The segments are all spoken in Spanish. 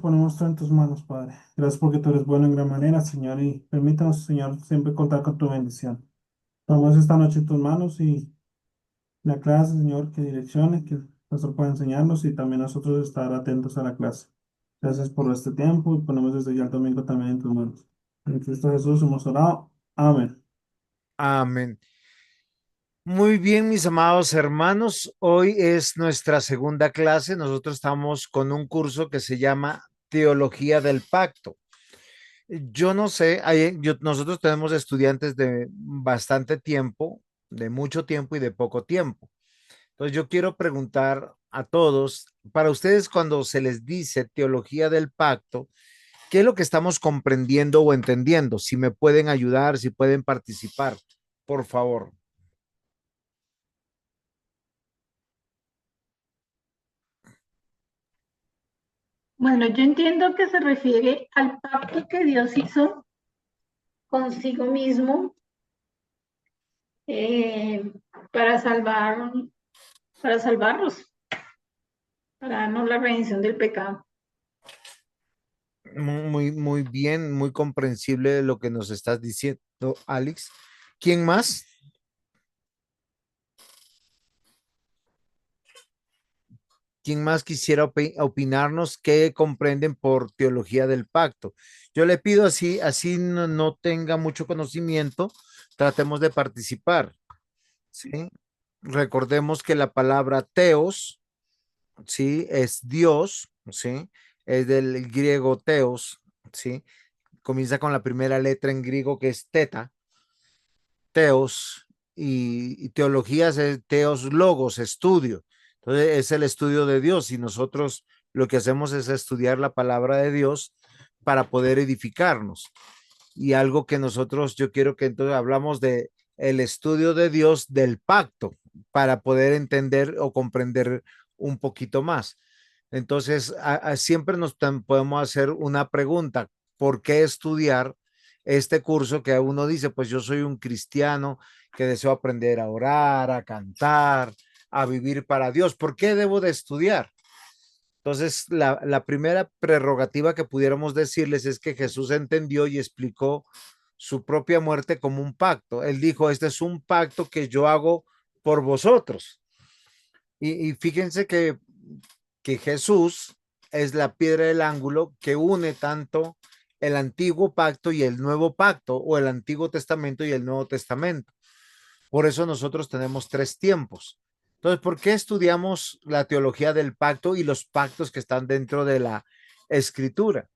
ponemos todo en tus manos, Padre. Gracias porque tú eres bueno en gran manera, Señor, y permítanos, Señor, siempre contar con tu bendición. Tomamos esta noche en tus manos y la clase, Señor, que direccione, que el pastor pueda enseñarnos y también nosotros estar atentos a la clase. Gracias por este tiempo y ponemos desde ya el domingo también en tus manos. En Cristo Jesús hemos orado. Amén. Amén. Muy bien, mis amados hermanos. Hoy es nuestra segunda clase. Nosotros estamos con un curso que se llama Teología del Pacto. Yo no sé, nosotros tenemos estudiantes de bastante tiempo, de mucho tiempo y de poco tiempo. Entonces yo quiero preguntar a todos, para ustedes cuando se les dice Teología del Pacto, ¿qué es lo que estamos comprendiendo o entendiendo? Si me pueden ayudar, si pueden participar, por favor. Bueno, yo entiendo que se refiere al pacto que Dios hizo consigo mismo eh, para salvar, para salvarlos, para darnos la redención del pecado. Muy bien, muy comprensible lo que nos estás diciendo, Alex. ¿Quién más? ¿Quién más quisiera opinarnos qué comprenden por teología del pacto? Yo le pido así no tenga mucho conocimiento, tratemos de participar, ¿sí? Recordemos que la palabra teos, ¿sí? Es Dios, ¿sí? Es del griego teos, ¿sí? Comienza con la primera letra en griego que es teta, teos, y teología es teos logos, estudio. Entonces es el estudio de Dios y nosotros lo que hacemos es estudiar la palabra de Dios para poder edificarnos. Y algo que nosotros, yo quiero que entonces hablamos de el estudio de Dios del pacto para poder entender o comprender un poquito más. Entonces, siempre podemos hacer una pregunta: ¿por qué estudiar este curso que uno dice, pues yo soy un cristiano que deseo aprender a orar, a cantar, a vivir para Dios? ¿Por qué debo de estudiar? Entonces, la primera prerrogativa que pudiéramos decirles es que Jesús entendió y explicó su propia muerte como un pacto. Él dijo, este es un pacto que yo hago por vosotros. Y fíjense que Jesús es la piedra del ángulo que une tanto el antiguo pacto y el nuevo pacto, o el Antiguo Testamento y el Nuevo Testamento. Por eso nosotros tenemos tres tiempos. Entonces, ¿por qué estudiamos la teología del pacto y los pactos que están dentro de la escritura?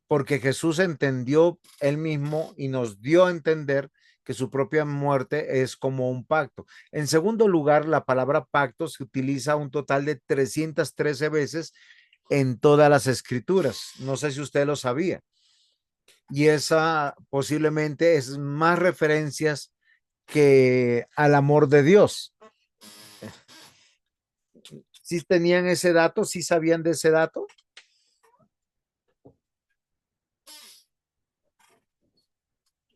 Porque Jesús entendió él mismo y nos dio a entender que su propia muerte es como un pacto. En segundo lugar, la palabra pacto se utiliza un total de 313 veces en todas las escrituras. No sé si usted lo sabía. Y esa posiblemente es más referencias que al amor de Dios. ¿Sí tenían ese dato? ¿Sí sabían de ese dato?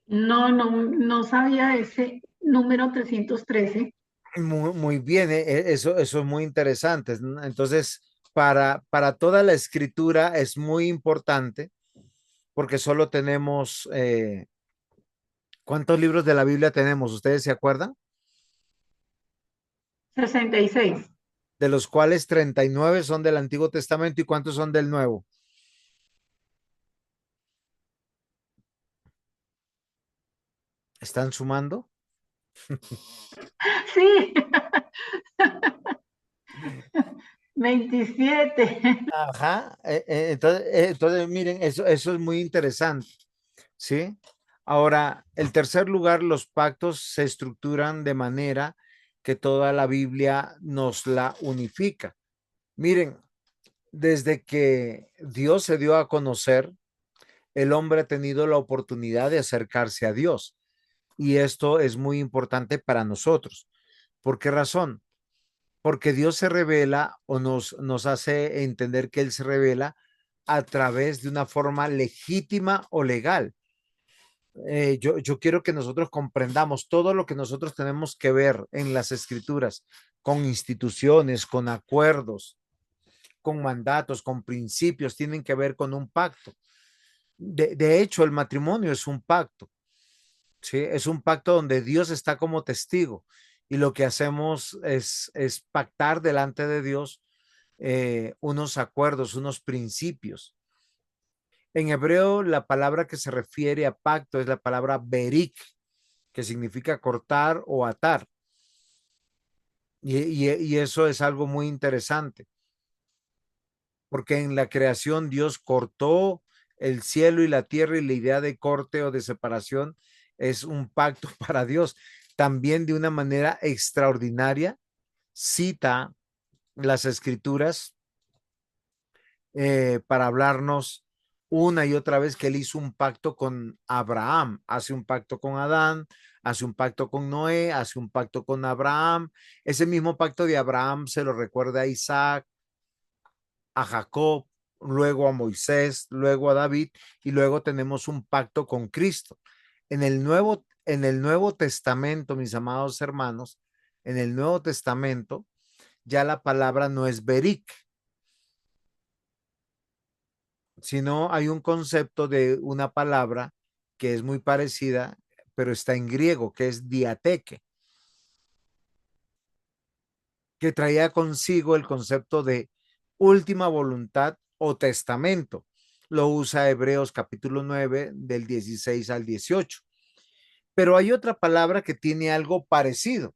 No sabía ese número 313. Muy bien, eso es muy interesante, ¿no? Entonces, para toda la escritura es muy importante porque solo tenemos, ¿cuántos libros de la Biblia tenemos? ¿Ustedes se acuerdan? 66. De los cuales 39 son del Antiguo Testamento y ¿cuántos son del Nuevo? ¿Están sumando? Sí, 27. Ajá, entonces miren, eso es muy interesante, ¿sí? Ahora, el tercer lugar, los pactos se estructuran de manera que toda la Biblia nos la unifica. Miren, desde que Dios se dio a conocer, el hombre ha tenido la oportunidad de acercarse a Dios. Y esto es muy importante para nosotros. ¿Por qué razón? Porque Dios se revela o nos hace entender que Él se revela a través de una forma legítima o legal. Yo quiero que nosotros comprendamos todo lo que nosotros tenemos que ver en las escrituras, con instituciones, con acuerdos, con mandatos, con principios, tienen que ver con un pacto. De hecho, el matrimonio es un pacto, ¿sí? Es un pacto donde Dios está como testigo y lo que hacemos es pactar delante de Dios unos acuerdos, unos principios. En hebreo, la palabra que se refiere a pacto es la palabra berik, que significa cortar o atar. Y eso es algo muy interesante, porque en la creación Dios cortó el cielo y la tierra y la idea de corte o de separación es un pacto para Dios. También de una manera extraordinaria cita las escrituras para hablarnos una y otra vez que él hizo un pacto con Abraham, hace un pacto con Adán, hace un pacto con Noé, hace un pacto con Abraham. Ese mismo pacto de Abraham se lo recuerda a Isaac, a Jacob, luego a Moisés, luego a David y luego tenemos un pacto con Cristo. En el Nuevo Testamento, mis amados hermanos, en el Nuevo Testamento ya la palabra no es berik, sino hay un concepto de una palabra que es muy parecida, pero está en griego, que es diateque, que traía consigo el concepto de última voluntad o testamento. Lo usa Hebreos capítulo 9 del 16 al 18. Pero hay otra palabra que tiene algo parecido,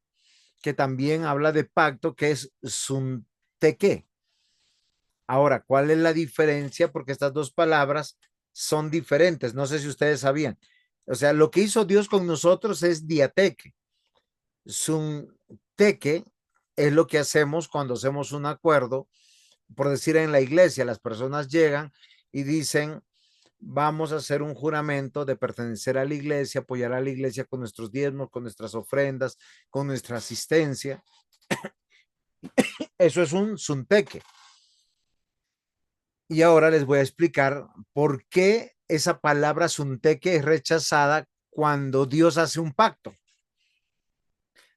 que también habla de pacto, que es sunteque. Ahora, ¿cuál es la diferencia? Porque estas dos palabras son diferentes. No sé si ustedes sabían. O sea, lo que hizo Dios con nosotros es diateque. Sunteque es lo que hacemos cuando hacemos un acuerdo. Por decir, en la iglesia, las personas llegan y dicen, vamos a hacer un juramento de pertenecer a la iglesia, apoyar a la iglesia con nuestros diezmos, con nuestras ofrendas, con nuestra asistencia. Eso es un sunteque. Y ahora les voy a explicar por qué esa palabra sunteque es rechazada cuando Dios hace un pacto.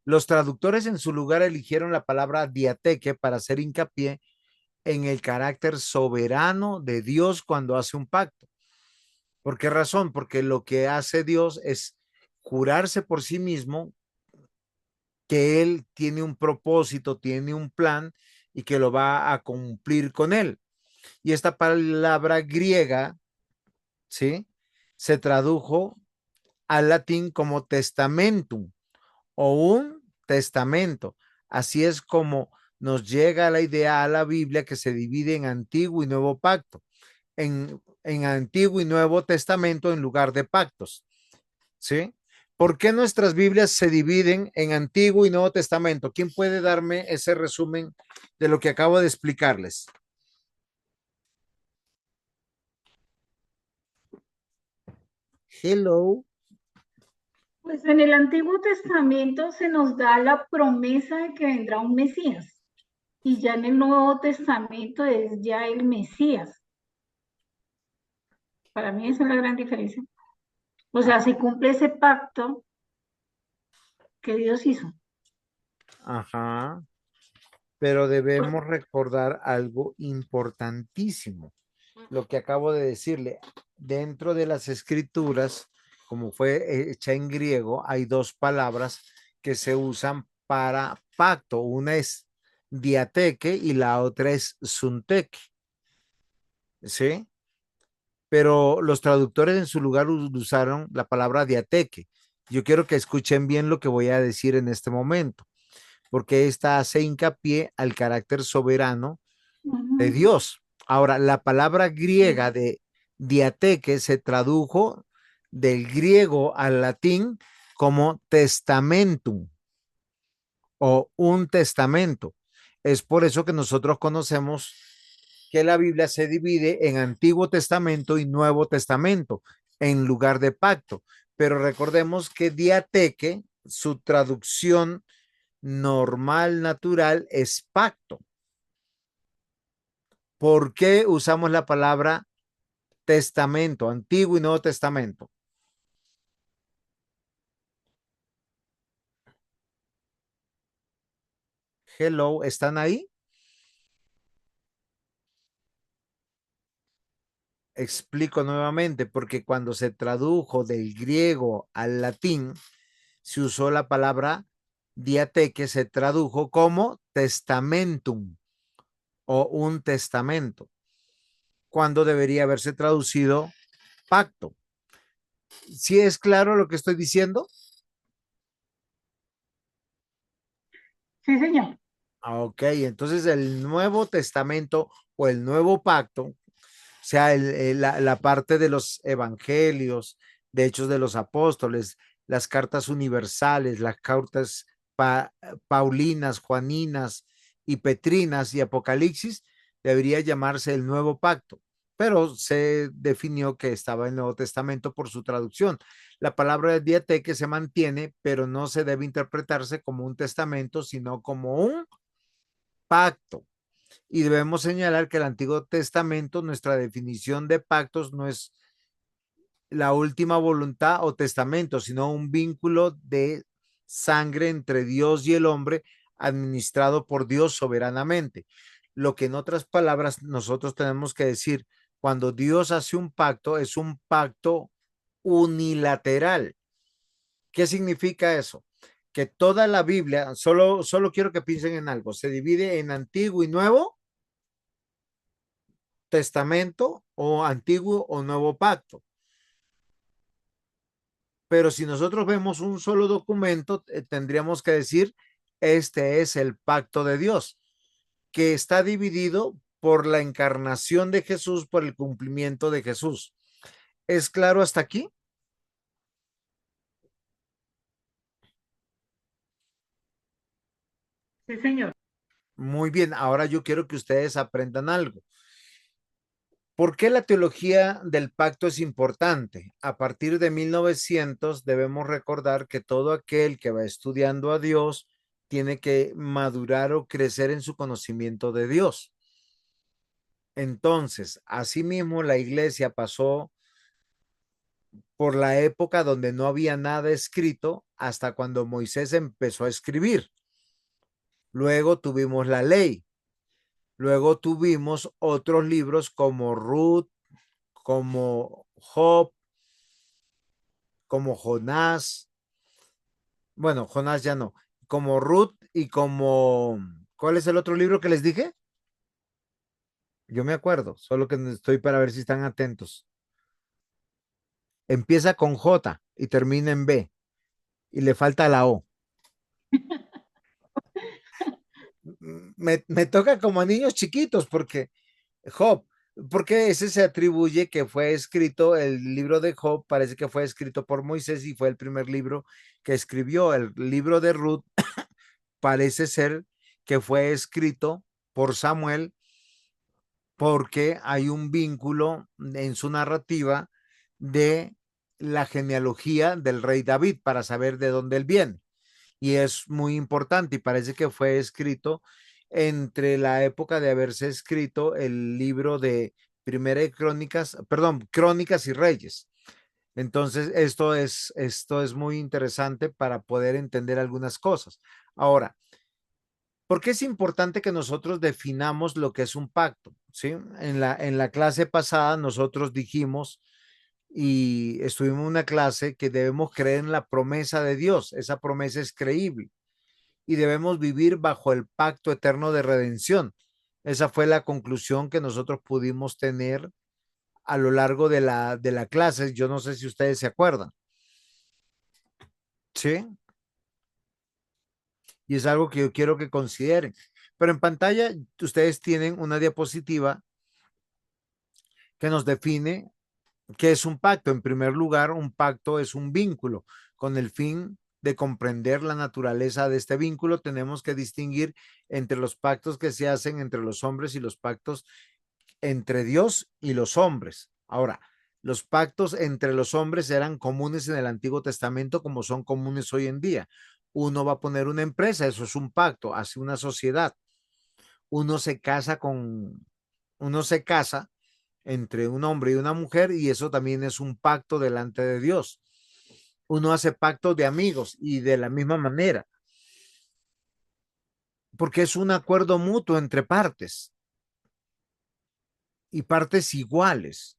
Los traductores en su lugar eligieron la palabra diateque para hacer hincapié en el carácter soberano de Dios cuando hace un pacto. ¿Por qué razón? Porque lo que hace Dios es jurarse por sí mismo que Él tiene un propósito, tiene un plan y que lo va a cumplir con Él. Y esta palabra griega, ¿sí? Se tradujo al latín como testamentum o un testamento. Así es como nos llega la idea a la Biblia que se divide en Antiguo y Nuevo Pacto, en Antiguo y Nuevo Testamento en lugar de pactos, ¿sí? ¿Por qué nuestras Biblias se dividen en Antiguo y Nuevo Testamento? ¿Quién puede darme ese resumen de lo que acabo de explicarles? Hello. Pues en el Antiguo Testamento se nos da la promesa de que vendrá un Mesías y ya en el Nuevo Testamento es ya el Mesías. Para mí esa es la gran diferencia. O sea, se cumple ese pacto que Dios hizo. Ajá. Pero debemos recordar algo importantísimo, lo que acabo de decirle. Dentro de las escrituras, como fue hecha en griego, hay dos palabras que se usan para pacto. Una es diateque y la otra es sunteque, ¿sí? Pero los traductores en su lugar usaron la palabra diateque. Yo quiero que escuchen bien lo que voy a decir en este momento, porque esta hace hincapié al carácter soberano de Ujú. Dios. Ahora, la palabra griega de diateque se tradujo del griego al latín como testamentum o un testamento. Es por eso que nosotros conocemos que la Biblia se divide en Antiguo Testamento y Nuevo Testamento en lugar de pacto. Pero recordemos que diateque, su traducción normal, natural, es pacto. ¿Por qué usamos la palabra testamento, Antiguo y Nuevo Testamento? Hello, ¿están ahí? Explico nuevamente, porque cuando se tradujo del griego al latín, se usó la palabra diate que se tradujo como testamentum o un testamento, cuando debería haberse traducido pacto. ¿Sí es claro lo que estoy diciendo? Sí, señor. Ok, entonces el Nuevo Testamento o el Nuevo Pacto, o sea, la parte de los evangelios, de Hechos de los Apóstoles, las cartas universales, las cartas paulinas, juaninas y petrinas y Apocalipsis, debería llamarse el Nuevo Pacto, pero se definió que estaba en el Nuevo Testamento por su traducción. La palabra diateque se mantiene, pero no se debe interpretarse como un testamento, sino como un pacto. Y debemos señalar que el Antiguo Testamento, nuestra definición de pactos no es la última voluntad o testamento, sino un vínculo de sangre entre Dios y el hombre administrado por Dios soberanamente. Lo que en otras palabras nosotros tenemos que decir, cuando Dios hace un pacto, es un pacto unilateral. ¿Qué significa eso? Que toda la Biblia, solo quiero que piensen en algo, se divide en Antiguo y Nuevo Testamento o Antiguo o Nuevo Pacto. Pero si nosotros vemos un solo documento, tendríamos que decir, este es el pacto de Dios, que está dividido por la encarnación de Jesús, por el cumplimiento de Jesús. ¿Es claro hasta aquí? Sí, señor. Muy bien, ahora yo quiero que ustedes aprendan algo. ¿Por qué la teología del pacto es importante? A partir de 1900 debemos recordar que todo aquel que va estudiando a Dios tiene que madurar o crecer en su conocimiento de Dios. Entonces, asimismo, la iglesia pasó por la época donde no había nada escrito hasta cuando Moisés empezó a escribir. Luego tuvimos la ley. Luego tuvimos otros libros como Ruth, como Job, como Jonás. Bueno, Jonás ya no. Como Ruth y como... ¿Cuál es el otro libro que les dije? Yo me acuerdo, solo que estoy para ver si están atentos. Empieza con J y termina en B y le falta la O. Me toca como a niños chiquitos porque Job, porque ese se atribuye que fue escrito, el libro de Job parece que fue escrito por Moisés y fue el primer libro que escribió. El libro de Ruth parece ser que fue escrito por Samuel porque hay un vínculo en su narrativa de la genealogía del rey David para saber de dónde él viene. Y es muy importante y parece que fue escrito entre la época de haberse escrito el libro de Primera de Crónicas, perdón, Crónicas y Reyes. Entonces, esto es muy interesante para poder entender algunas cosas. Ahora, ¿por qué es importante que nosotros definamos lo que es un pacto? ¿Sí? En la clase pasada nosotros dijimos y estuvimos en una clase que debemos creer en la promesa de Dios. Esa promesa es creíble y debemos vivir bajo el pacto eterno de redención. Esa fue la conclusión que nosotros pudimos tener a lo largo de la clase. Yo no sé si ustedes se acuerdan. ¿Sí? Y es algo que yo quiero que consideren. Pero en pantalla ustedes tienen una diapositiva que nos define qué es un pacto. En primer lugar, un pacto es un vínculo. Con el fin de comprender la naturaleza de este vínculo, tenemos que distinguir entre los pactos que se hacen entre los hombres y los pactos entre Dios y los hombres. Ahora, los pactos entre los hombres eran comunes en el Antiguo Testamento como son comunes hoy en día. Uno va a poner una empresa, eso es un pacto, hace una sociedad. Uno se casa uno se casa entre un hombre y una mujer y eso también es un pacto delante de Dios. Uno hace pactos de amigos y de la misma manera, porque es un acuerdo mutuo entre partes y partes iguales.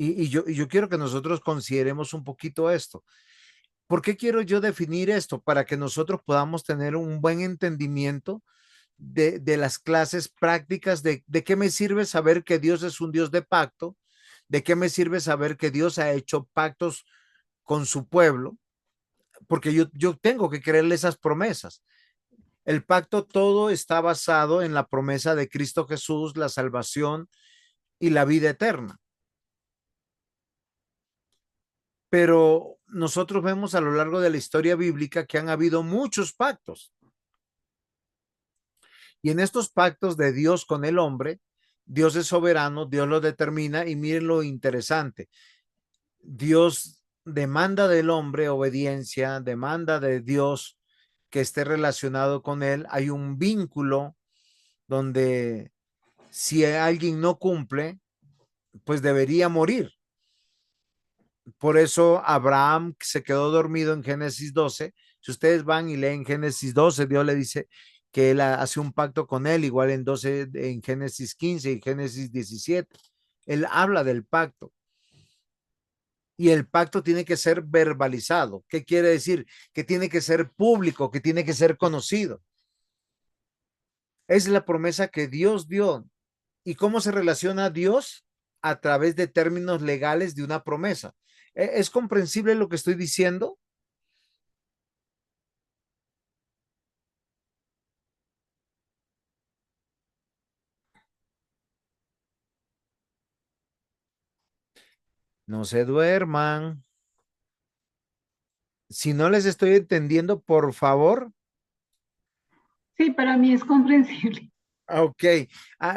Y yo quiero que nosotros consideremos un poquito esto. ¿Por qué quiero yo definir esto? Para que nosotros podamos tener un buen entendimiento de las clases prácticas, de qué me sirve saber que Dios es un Dios de pacto, de qué me sirve saber que Dios ha hecho pactos con su pueblo, porque yo tengo que creerle esas promesas. El pacto todo está basado en la promesa de Cristo Jesús, la salvación y la vida eterna. Pero nosotros vemos a lo largo de la historia bíblica que han habido muchos pactos. Y en estos pactos de Dios con el hombre, Dios es soberano, Dios lo determina y miren lo interesante. Dios demanda del hombre obediencia, demanda de Dios que esté relacionado con él. Hay un vínculo donde si alguien no cumple, pues debería morir. Por eso Abraham se quedó dormido en Génesis 12. Si ustedes van y leen Génesis 12, Dios le dice que él hace un pacto con él, igual en 12, en Génesis 15 y Génesis 17. Él habla del pacto y el pacto tiene que ser verbalizado. ¿Qué quiere decir? Que tiene que ser público, que tiene que ser conocido. Es la promesa que Dios dio. ¿Y cómo se relaciona Dios? A través de términos legales de una promesa. ¿Es comprensible lo que estoy diciendo? No se duerman. Si no les estoy entendiendo, por favor, Sí, para mí es comprensible. ok,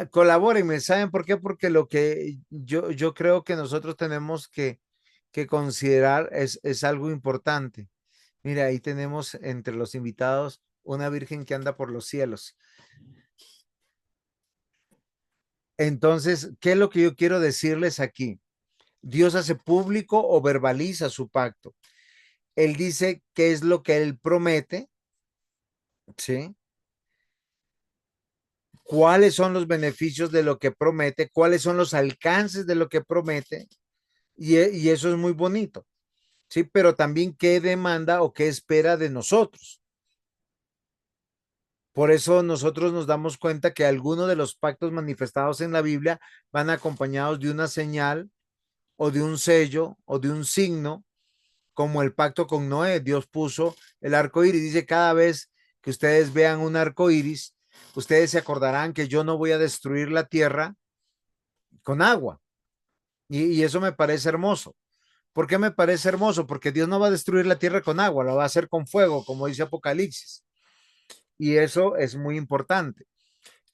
colabórenme. ¿Saben por qué? Porque lo que yo creo que nosotros tenemos que considerar es algo importante. Mira, ahí tenemos entre los invitados una virgen que anda por los cielos. Entonces, ¿qué es lo que yo quiero decirles aquí? Dios hace público o verbaliza su pacto. Él dice qué es lo que él promete, ¿sí? Cuáles son los beneficios de lo que promete, cuáles son los alcances de lo que promete, y eso es muy bonito, ¿sí? Pero también qué demanda o qué espera de nosotros. Por eso nosotros nos damos cuenta que algunos de los pactos manifestados en la Biblia van acompañados de una señal o de un sello o de un signo, como el pacto con Noé. Dios puso el arco iris. Dice: cada vez que ustedes vean un arco iris, ustedes se acordarán que yo no voy a destruir la tierra con agua. Y eso me parece hermoso. ¿Por qué me parece hermoso? Porque Dios no va a destruir la tierra con agua, lo va a hacer con fuego, como dice Apocalipsis. Y eso es muy importante.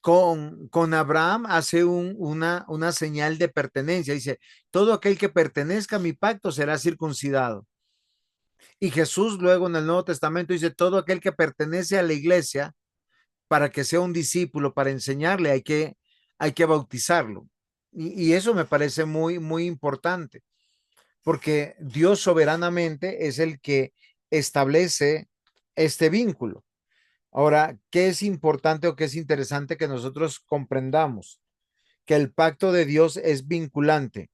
Con Abraham hace una señal de pertenencia. Dice: todo aquel que pertenezca a mi pacto será circuncidado. Y Jesús luego en el Nuevo Testamento dice: todo aquel que pertenece a la iglesia, para que sea un discípulo, para enseñarle, hay que bautizarlo. Y eso me parece muy, muy importante, porque Dios soberanamente es el que establece este vínculo. Ahora, ¿qué es importante o qué es interesante que nosotros comprendamos? Que el pacto de Dios es vinculante.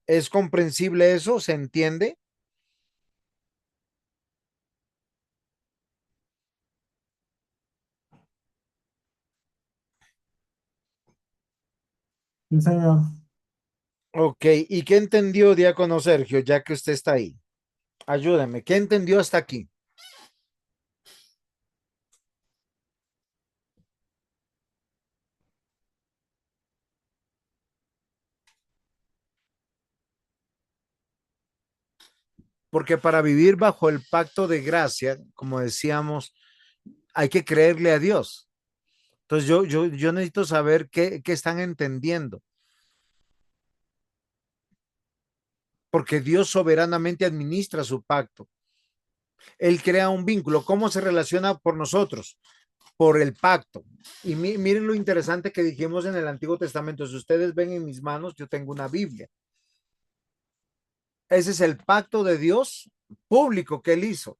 ¿Es comprensible eso? ¿Se entiende? Sí, señor. Ok, ¿y qué entendió, diácono Sergio, ya que usted está ahí? Ayúdame, ¿qué entendió hasta aquí? Porque para vivir bajo el pacto de gracia, como decíamos, hay que creerle a Dios. Entonces yo necesito saber qué están entendiendo, porque Dios soberanamente administra su pacto. Él crea un vínculo. ¿Cómo se relaciona por nosotros? Por el pacto. Y miren lo interesante que dijimos en el Antiguo Testamento. Si ustedes ven en mis manos, yo tengo una Biblia. Ese es el pacto de Dios público que él hizo.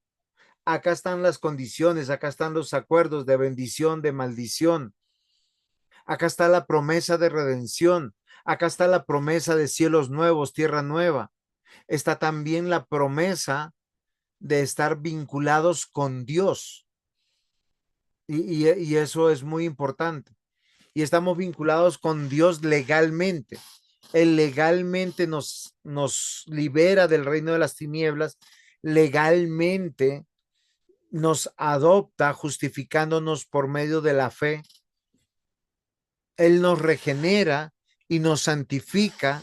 Acá están las condiciones, acá están los acuerdos de bendición, de maldición. Acá está la promesa de redención. Acá está la promesa de cielos nuevos, tierra nueva. Está también la promesa de estar vinculados con Dios. Y eso es muy importante. Y estamos vinculados con Dios legalmente. Él legalmente nos libera del reino de las tinieblas, legalmente nos adopta justificándonos por medio de la fe. Él nos regenera y nos santifica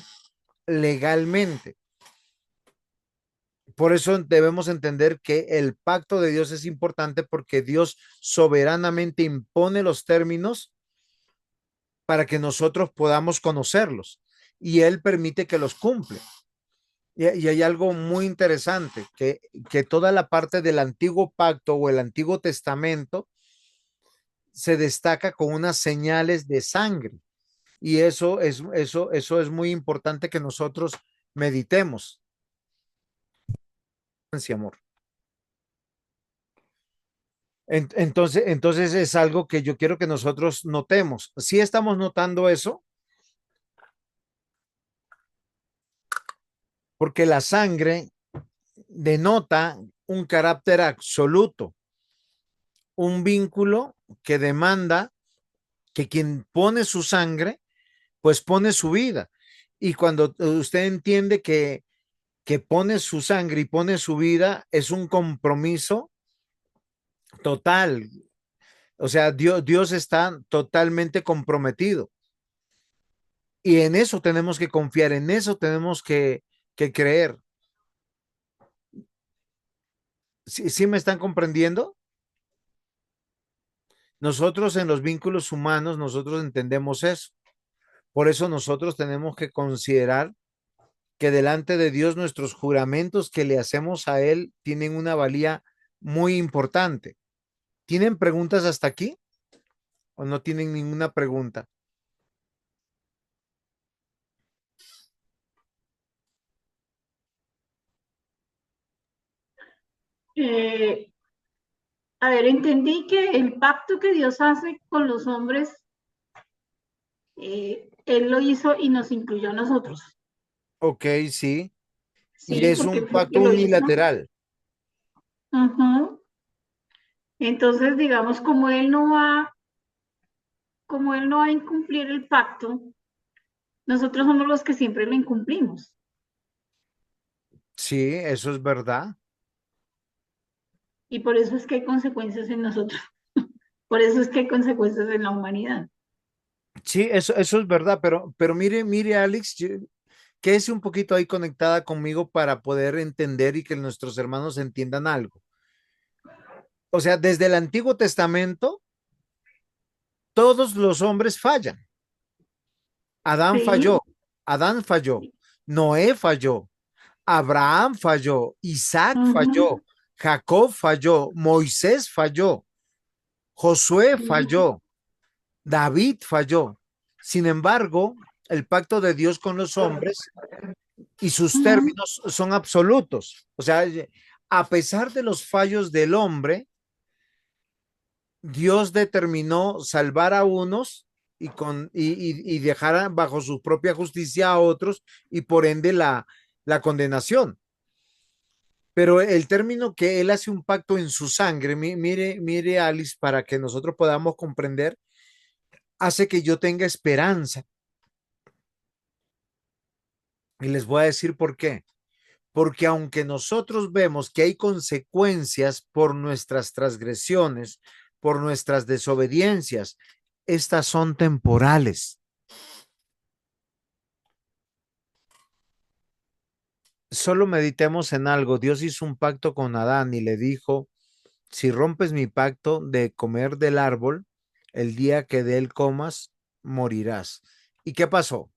legalmente. Por eso debemos entender que el pacto de Dios es importante porque Dios soberanamente impone los términos para que nosotros podamos conocerlos y Él permite que los cumple. Y hay algo muy interesante, que toda la parte del antiguo pacto o el antiguo testamento se destaca con unas señales de sangre. Y eso es muy importante que nosotros meditemos. Sí, amor. Entonces es algo que yo quiero que nosotros notemos. Si estamos notando eso, porque la sangre denota un carácter absoluto, un vínculo que demanda que quien pone su sangre, pues pone su vida. Y cuando usted entiende que pone su sangre y pone su vida, es un compromiso total. O sea, Dios está totalmente comprometido. Y en eso tenemos que confiar, en eso tenemos que creer. ¿Sí me están comprendiendo? Nosotros en los vínculos humanos, nosotros entendemos eso. Por eso nosotros tenemos que considerar que delante de Dios nuestros juramentos que le hacemos a Él tienen una valía muy importante. ¿Tienen preguntas hasta aquí o no tienen ninguna pregunta? Eh, a ver, entendí que el pacto que Dios hace con los hombres, Él lo hizo y nos incluyó a nosotros. Ok, sí. Y Sí, es porque un Él fue el pacto que lo hizo. unilateral. Ujú. Entonces, digamos, como Él no va a incumplir el pacto, nosotros somos los que siempre lo incumplimos. Sí, eso es verdad. Y por eso es que hay consecuencias en nosotros. Por eso es que hay consecuencias en la humanidad. Sí, eso es verdad, pero mire, Alex, quédese un poquito ahí conectada conmigo para poder entender y que nuestros hermanos entiendan algo. O sea, desde el Antiguo Testamento, todos los hombres fallan. Adán Sí. falló, Adán falló, Noé falló, Abraham falló, Isaac Ujú. falló, Jacob falló, Moisés falló, Josué Sí. falló, David falló. Sin embargo, el pacto de Dios con los hombres y sus Ujú. términos son absolutos. O sea, a pesar de los fallos del hombre, Dios determinó salvar a unos y dejar bajo su propia justicia a otros y por ende la condenación. Pero el término que él hace un pacto en su sangre, mire Alice, para que nosotros podamos comprender, hace que yo tenga esperanza. Y les voy a decir por qué. Porque aunque nosotros vemos que hay consecuencias por nuestras transgresiones, por nuestras desobediencias, estas son temporales. Solo meditemos en algo. Dios hizo un pacto con Adán y le dijo, si rompes mi pacto de comer del árbol, el día que de él comas, morirás. ¿Y qué pasó?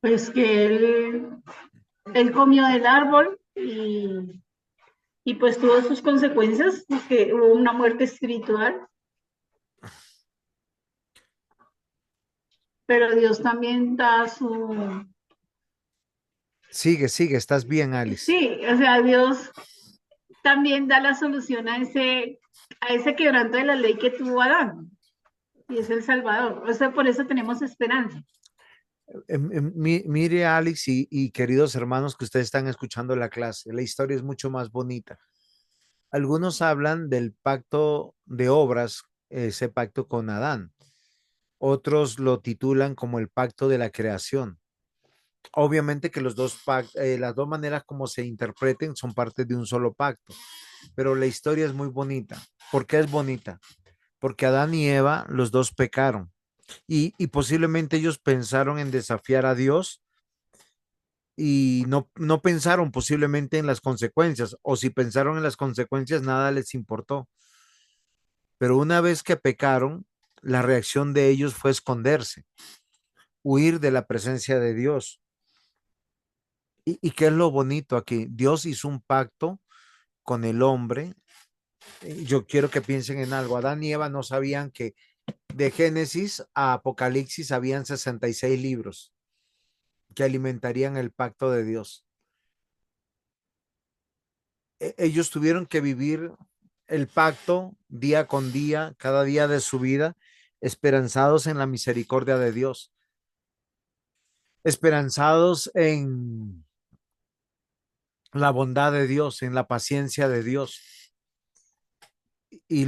Pues que él comió del árbol y pues tuvo sus consecuencias, porque hubo una muerte espiritual, pero Dios también da su... Sigue, estás bien, Alice. Sí, o sea, Dios también da la solución a ese quebranto de la ley que tuvo Adán. y es el Salvador. O sea, por eso tenemos esperanza. Mire, Alex y queridos hermanos que ustedes están escuchando la clase, la historia es mucho más bonita. Algunos hablan del pacto de obras, ese pacto con Adán. Otros lo titulan como el pacto de la creación. Obviamente que las dos maneras como se interpreten son parte de un solo pacto, pero la historia es muy bonita. ¿Por qué es bonita? Porque Adán y Eva, los dos pecaron y posiblemente ellos pensaron en desafiar a Dios y no pensaron posiblemente en las consecuencias, o si pensaron en las consecuencias, nada les importó. Pero una vez que pecaron, la reacción de ellos fue esconderse, huir de la presencia de Dios. ¿Y qué es lo bonito aquí? Dios hizo un pacto con el hombre. Yo quiero que piensen en algo. Adán y Eva no sabían que de Génesis a Apocalipsis habían 66 libros que alimentarían el pacto de Dios. Ellos tuvieron que vivir el pacto día con día, cada día de su vida, esperanzados en la misericordia de Dios, esperanzados en la bondad de Dios, en la paciencia de Dios. Y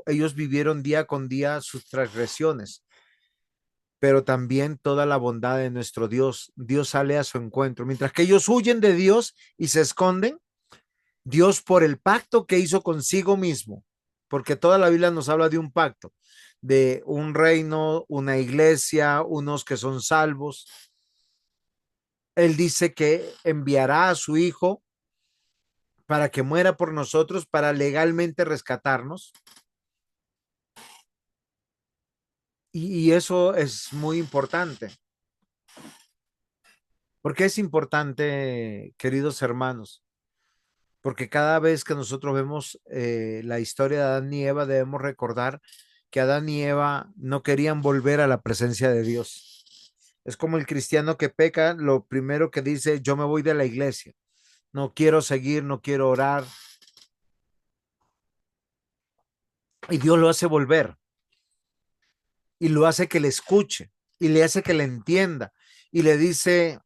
ellos vivieron día con día sus transgresiones, pero también toda la bondad de nuestro Dios. Dios sale a su encuentro. Mientras que ellos huyen de Dios y se esconden, Dios por el pacto que hizo consigo mismo, porque toda la Biblia nos habla de un pacto, de un reino, una iglesia, unos que son salvos. Él dice que enviará a su hijo para que muera por nosotros, para legalmente rescatarnos. Y eso es muy importante. ¿Por qué es importante, queridos hermanos? Porque cada vez que nosotros vemos la historia de Adán y Eva, debemos recordar que Adán y Eva no querían volver a la presencia de Dios. Es como el cristiano que peca, lo primero que dice, yo me voy de la iglesia, no quiero seguir, no quiero orar. Y Dios lo hace volver y lo hace que le escuche y le hace que le entienda y le dice,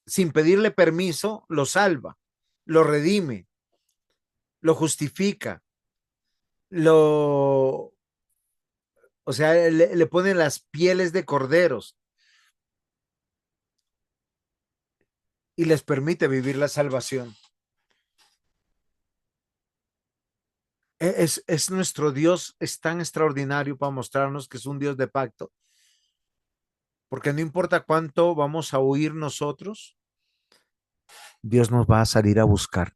sin pedirle permiso, lo salva, lo redime, lo justifica, lo, o sea, le ponen las pieles de corderos y les permite vivir la salvación. Es nuestro Dios, es tan extraordinario para mostrarnos que es un Dios de pacto, porque no importa cuánto vamos a huir nosotros, Dios nos va a salir a buscar.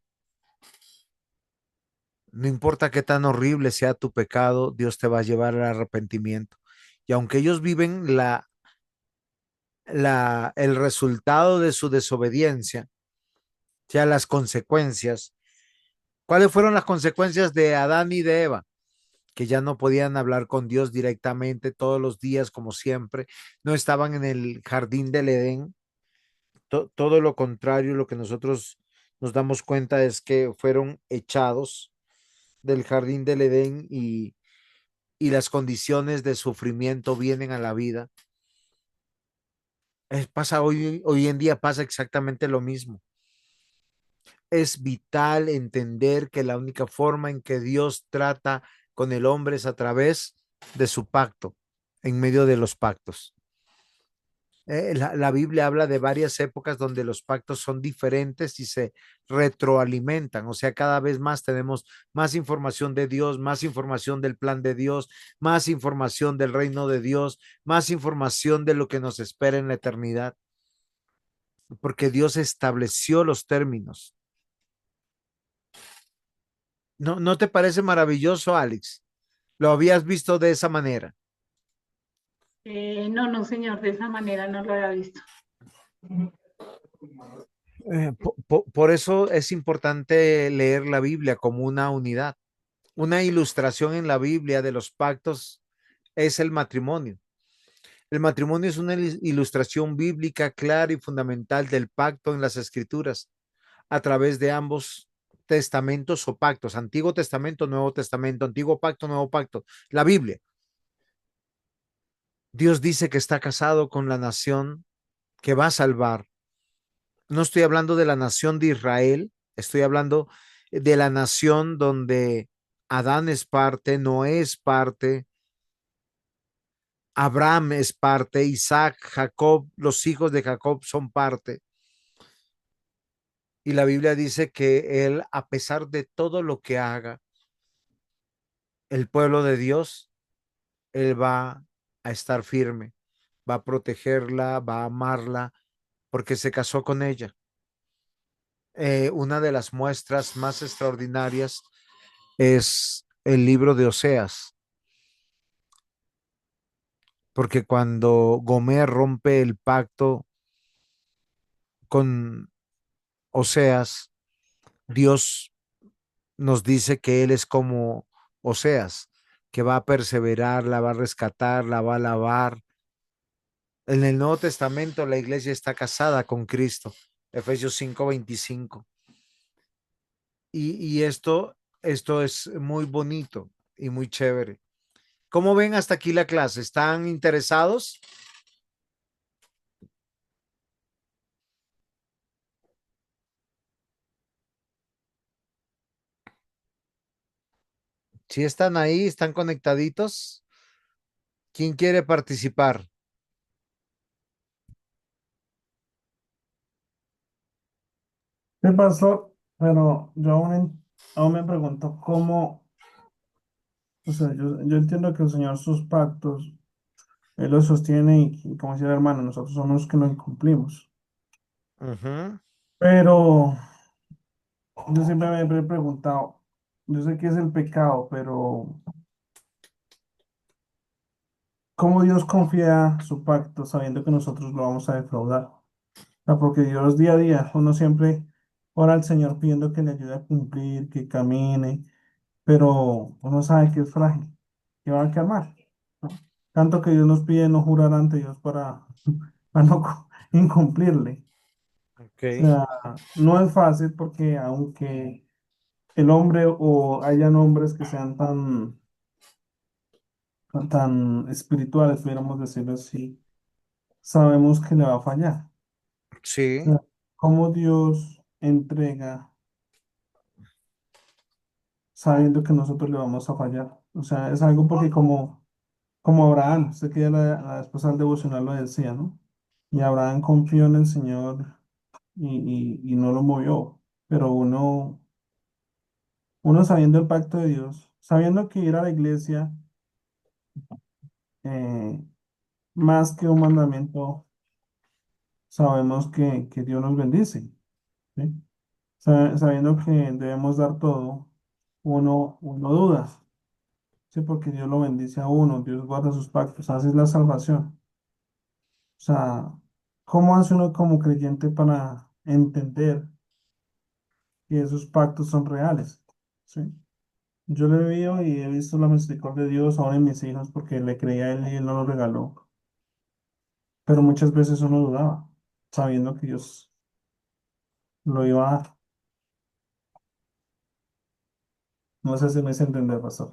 No importa qué tan horrible sea tu pecado, Dios te va a llevar al arrepentimiento. Y aunque ellos viven el resultado de su desobediencia, o sea, las consecuencias. ¿Cuáles fueron las consecuencias de Adán y de Eva? Que ya no podían hablar con Dios directamente todos los días como siempre, no estaban en el jardín del Edén. Todo lo contrario, lo que nosotros nos damos cuenta es que fueron echados del jardín del Edén y las condiciones de sufrimiento vienen a la vida. Pasa hoy en día pasa exactamente lo mismo. Es vital entender que la única forma en que Dios trata con el hombre es a través de su pacto, en medio de los pactos. La Biblia habla de varias épocas donde los pactos son diferentes y se retroalimentan, o sea, cada vez más tenemos más información de Dios, más información del plan de Dios, más información del reino de Dios, más información de lo que nos espera en la eternidad, porque Dios estableció los términos. ¿No te parece maravilloso, Alex? ¿Lo habías visto de esa manera? No, no, señor, de esa manera no lo había visto. Por eso es importante leer la Biblia como una unidad. Una ilustración en la Biblia de los pactos es el matrimonio. El matrimonio es una ilustración bíblica clara y fundamental del pacto en las escrituras a través de ambos testamentos o pactos, Antiguo Testamento, Nuevo Testamento, Antiguo Pacto, Nuevo Pacto, la Biblia. Dios dice que está casado con la nación que va a salvar. No estoy hablando de la nación de Israel, estoy hablando de la nación donde Adán es parte, Noé es parte, Abraham es parte, Isaac, Jacob, los hijos de Jacob son parte. Y la Biblia dice que él, a pesar de todo lo que haga el pueblo de Dios, él va a estar firme, va a protegerla, va a amarla, porque se casó con ella. Una de las muestras más extraordinarias es el libro de Oseas, porque cuando Gomer rompe el pacto con Oseas, Dios nos dice que Él es como Oseas, que va a perseverar, la va a rescatar, la va a alabar. En el Nuevo Testamento la iglesia está casada con Cristo, Efesios 5:25. Y esto es muy bonito y muy chévere. ¿Cómo ven hasta aquí la clase? ¿Están interesados? Si están ahí, están conectaditos. ¿Quién quiere participar? ¿Qué pasó? Pero yo aún me pregunto cómo, o sea, yo entiendo que el Señor sus pactos, Él los sostiene y como decía el hermano, nosotros somos los que los incumplimos. Ujú. Pero yo siempre me he preguntado, yo sé que es el pecado, pero ¿cómo Dios confía su pacto sabiendo que nosotros lo vamos a defraudar? O sea, porque Dios día a día, uno siempre ora al Señor pidiendo que le ayude a cumplir, que camine, pero uno sabe que es frágil, que va a quedar mal, ¿no? Tanto que Dios nos pide no jurar ante Dios para no incumplirle. Ok, O sea, no es fácil porque aunque el hombre o hayan hombres que sean tan espirituales, pudiéramos decirlo así, sabemos que le va a fallar. O sí, sea, cómo Dios entrega sabiendo que nosotros le vamos a fallar. O sea, es algo porque como Abraham, sé que ya la esposa del devocional lo decía, ¿no? Y Abraham confió en el Señor y no lo movió. Pero uno sabiendo el pacto de Dios, sabiendo que ir a la iglesia, eh, más que un mandamiento, sabemos que Dios nos bendice, ¿sí? Sabiendo que debemos dar todo, uno duda, ¿sí? Porque Dios lo bendice a uno, Dios guarda sus pactos, así es la salvación. O sea, ¿cómo hace uno como creyente para entender que esos pactos son reales? ¿Sí? Yo le veo y he visto la misericordia de Dios ahora en mis hijos porque le creía a Él y Él no lo regaló. Pero muchas veces uno dudaba, sabiendo que Dios lo iba a dar. No sé si me hice entender, pastor.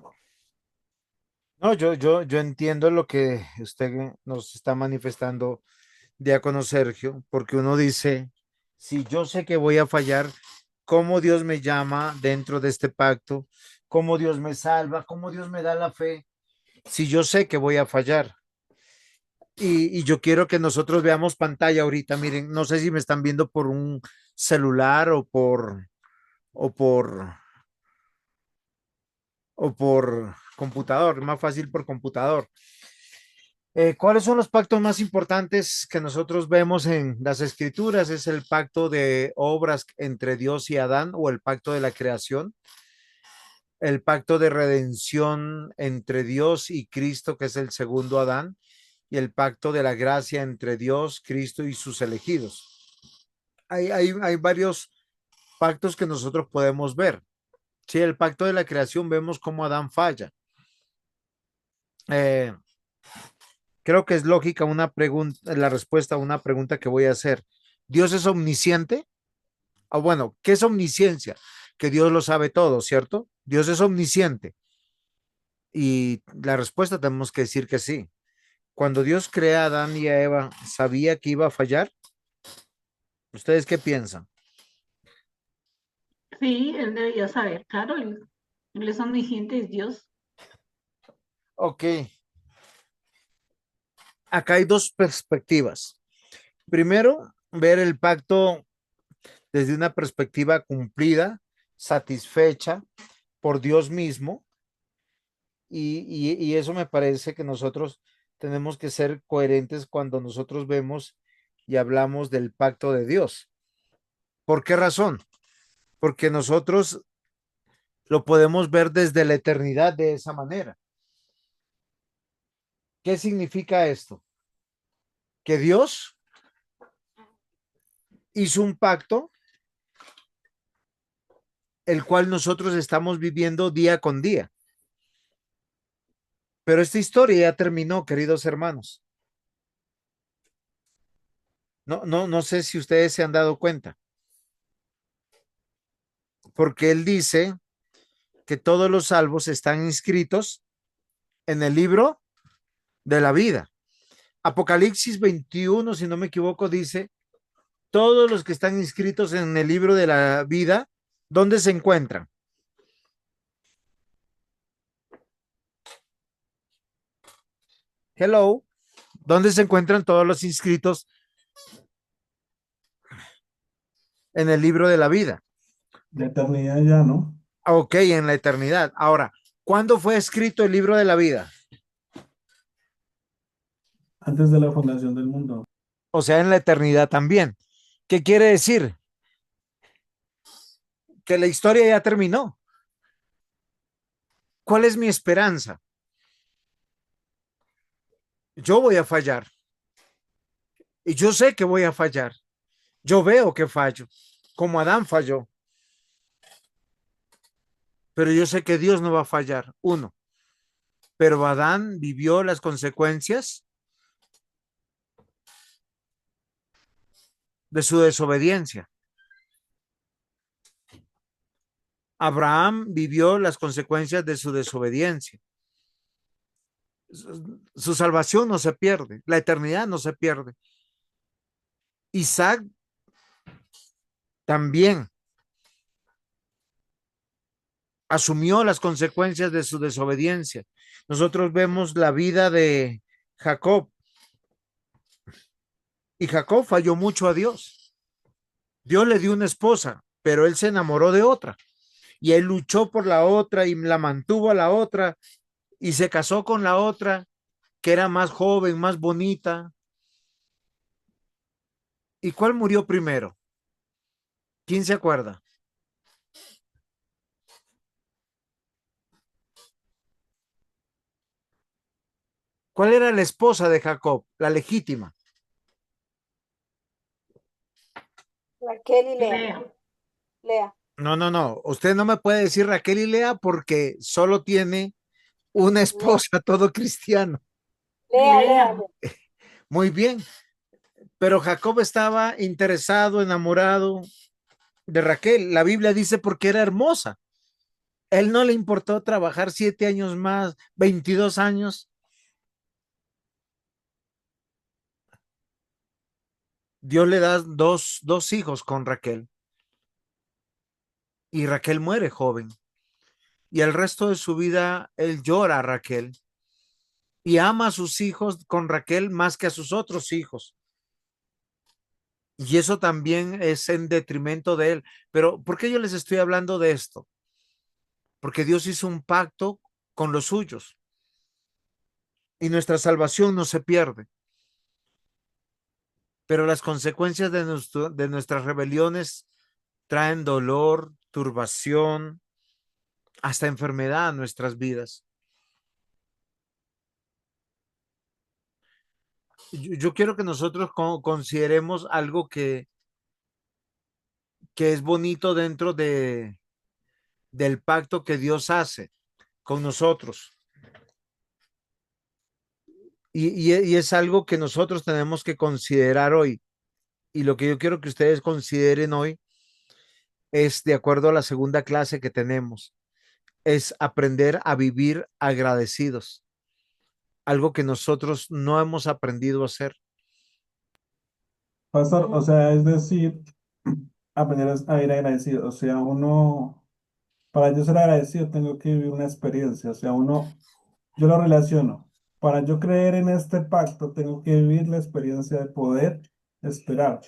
no, yo entiendo lo que usted nos está manifestando, diácono Sergio, porque uno dice, si yo sé que voy a fallar, ¿cómo Dios me llama dentro de este pacto? ¿Cómo Dios me salva? ¿Cómo Dios me da la fe? Si yo sé que voy a fallar. Y yo quiero que nosotros veamos pantalla ahorita, miren, no sé si me están viendo por un celular o por, o por computador, más fácil por computador. ¿Cuáles son los pactos más importantes que nosotros vemos en las escrituras? Es el pacto de obras entre Dios y Adán o el pacto de la creación, el pacto de redención entre Dios y Cristo, que es el segundo Adán, y el pacto de la gracia entre Dios, Cristo y sus elegidos. Hay varios pactos que nosotros podemos ver. Sí, el pacto de la creación vemos cómo Adán falla. Eh, Creo que es lógica una pregunta, la respuesta a una pregunta que voy a hacer. ¿Dios es omnisciente? O bueno, ¿qué es omnisciencia? Que Dios lo sabe todo, ¿cierto? Dios es omnisciente. Y la respuesta tenemos que decir que sí. cuando Dios crea a Adán y a Eva, ¿sabía que iba a fallar? ¿Ustedes qué piensan? Sí, él debería saber, claro, él es omnisciente, es Dios. Ok, acá hay dos perspectivas. Primero, ver el pacto desde una perspectiva cumplida, satisfecha por Dios mismo, y eso me parece que nosotros tenemos que ser coherentes cuando nosotros vemos y hablamos del pacto de Dios. ¿Por qué razón? Porque nosotros lo podemos ver desde la eternidad de esa manera. ¿Qué significa esto? Que Dios hizo un pacto el cual nosotros estamos viviendo día con día. Pero esta historia ya terminó, queridos hermanos. No sé si ustedes se han dado cuenta, porque él dice que todos los salvos están inscritos en el libro de la vida. Apocalipsis 21, si no me equivoco, dice, todos los que están inscritos en el libro de la vida, ¿dónde se encuentran? Hello, ¿dónde se encuentran todos los inscritos en el libro de la vida? La eternidad ya, ¿no? Ok, en la eternidad. Ahora, ¿cuándo fue escrito el libro de la vida? Antes de la fundación del mundo. O sea, en la eternidad también. ¿Qué quiere decir? Que la historia ya terminó. ¿Cuál es mi esperanza? Yo voy a fallar y yo sé que voy a fallar. Yo veo que fallo, como Adán falló, pero yo sé que Dios no va a fallar. Uno, pero Adán vivió las consecuencias de su desobediencia. Abraham vivió las consecuencias de su desobediencia. Su salvación no se pierde, la eternidad no se pierde. Isaac también asumió las consecuencias de su desobediencia. Nosotros vemos la vida de Jacob y Jacob falló mucho a Dios. Dios le dio una esposa, pero él se enamoró de otra y él luchó por la otra y la mantuvo a la otra y se casó con la otra que era más joven, más bonita. ¿Y cuál murió primero? ¿Quién se acuerda? ¿Cuál era la esposa de Jacob? La legítima. Raquel y Lea. Lea. Lea. No. Usted no me puede decir Raquel y Lea porque solo tiene una Lea. esposa, todo cristiano. Lea. Lea. Muy bien, pero Jacob estaba interesado, enamorado de Raquel. La Biblia dice porque era hermosa. Él no le importó trabajar 7 años más, 22 años. Dios le da dos hijos con Raquel y Raquel muere joven. Y el resto de su vida él llora a Raquel y ama a sus hijos con Raquel más que a sus otros hijos. Y eso también es en detrimento de él. Pero ¿por qué yo les estoy hablando de esto? Porque Dios hizo un pacto con los suyos y nuestra salvación no se pierde. Pero las consecuencias de nuestras rebeliones traen dolor, turbación, hasta enfermedad a nuestras vidas. Yo quiero que nosotros consideremos algo que es bonito dentro del pacto que Dios hace con nosotros. Y es algo que nosotros tenemos que considerar hoy. Y lo que yo quiero que ustedes consideren hoy es, de acuerdo a la segunda clase que tenemos, es aprender a vivir agradecidos. algo que nosotros no hemos aprendido a hacer. Pastor, o sea, es decir, aprender a ir agradecido. O sea, uno, para yo ser agradecido, tengo que vivir una experiencia. O sea, uno, yo lo relaciono. Para yo creer en este pacto, tengo que vivir la experiencia de poder esperar.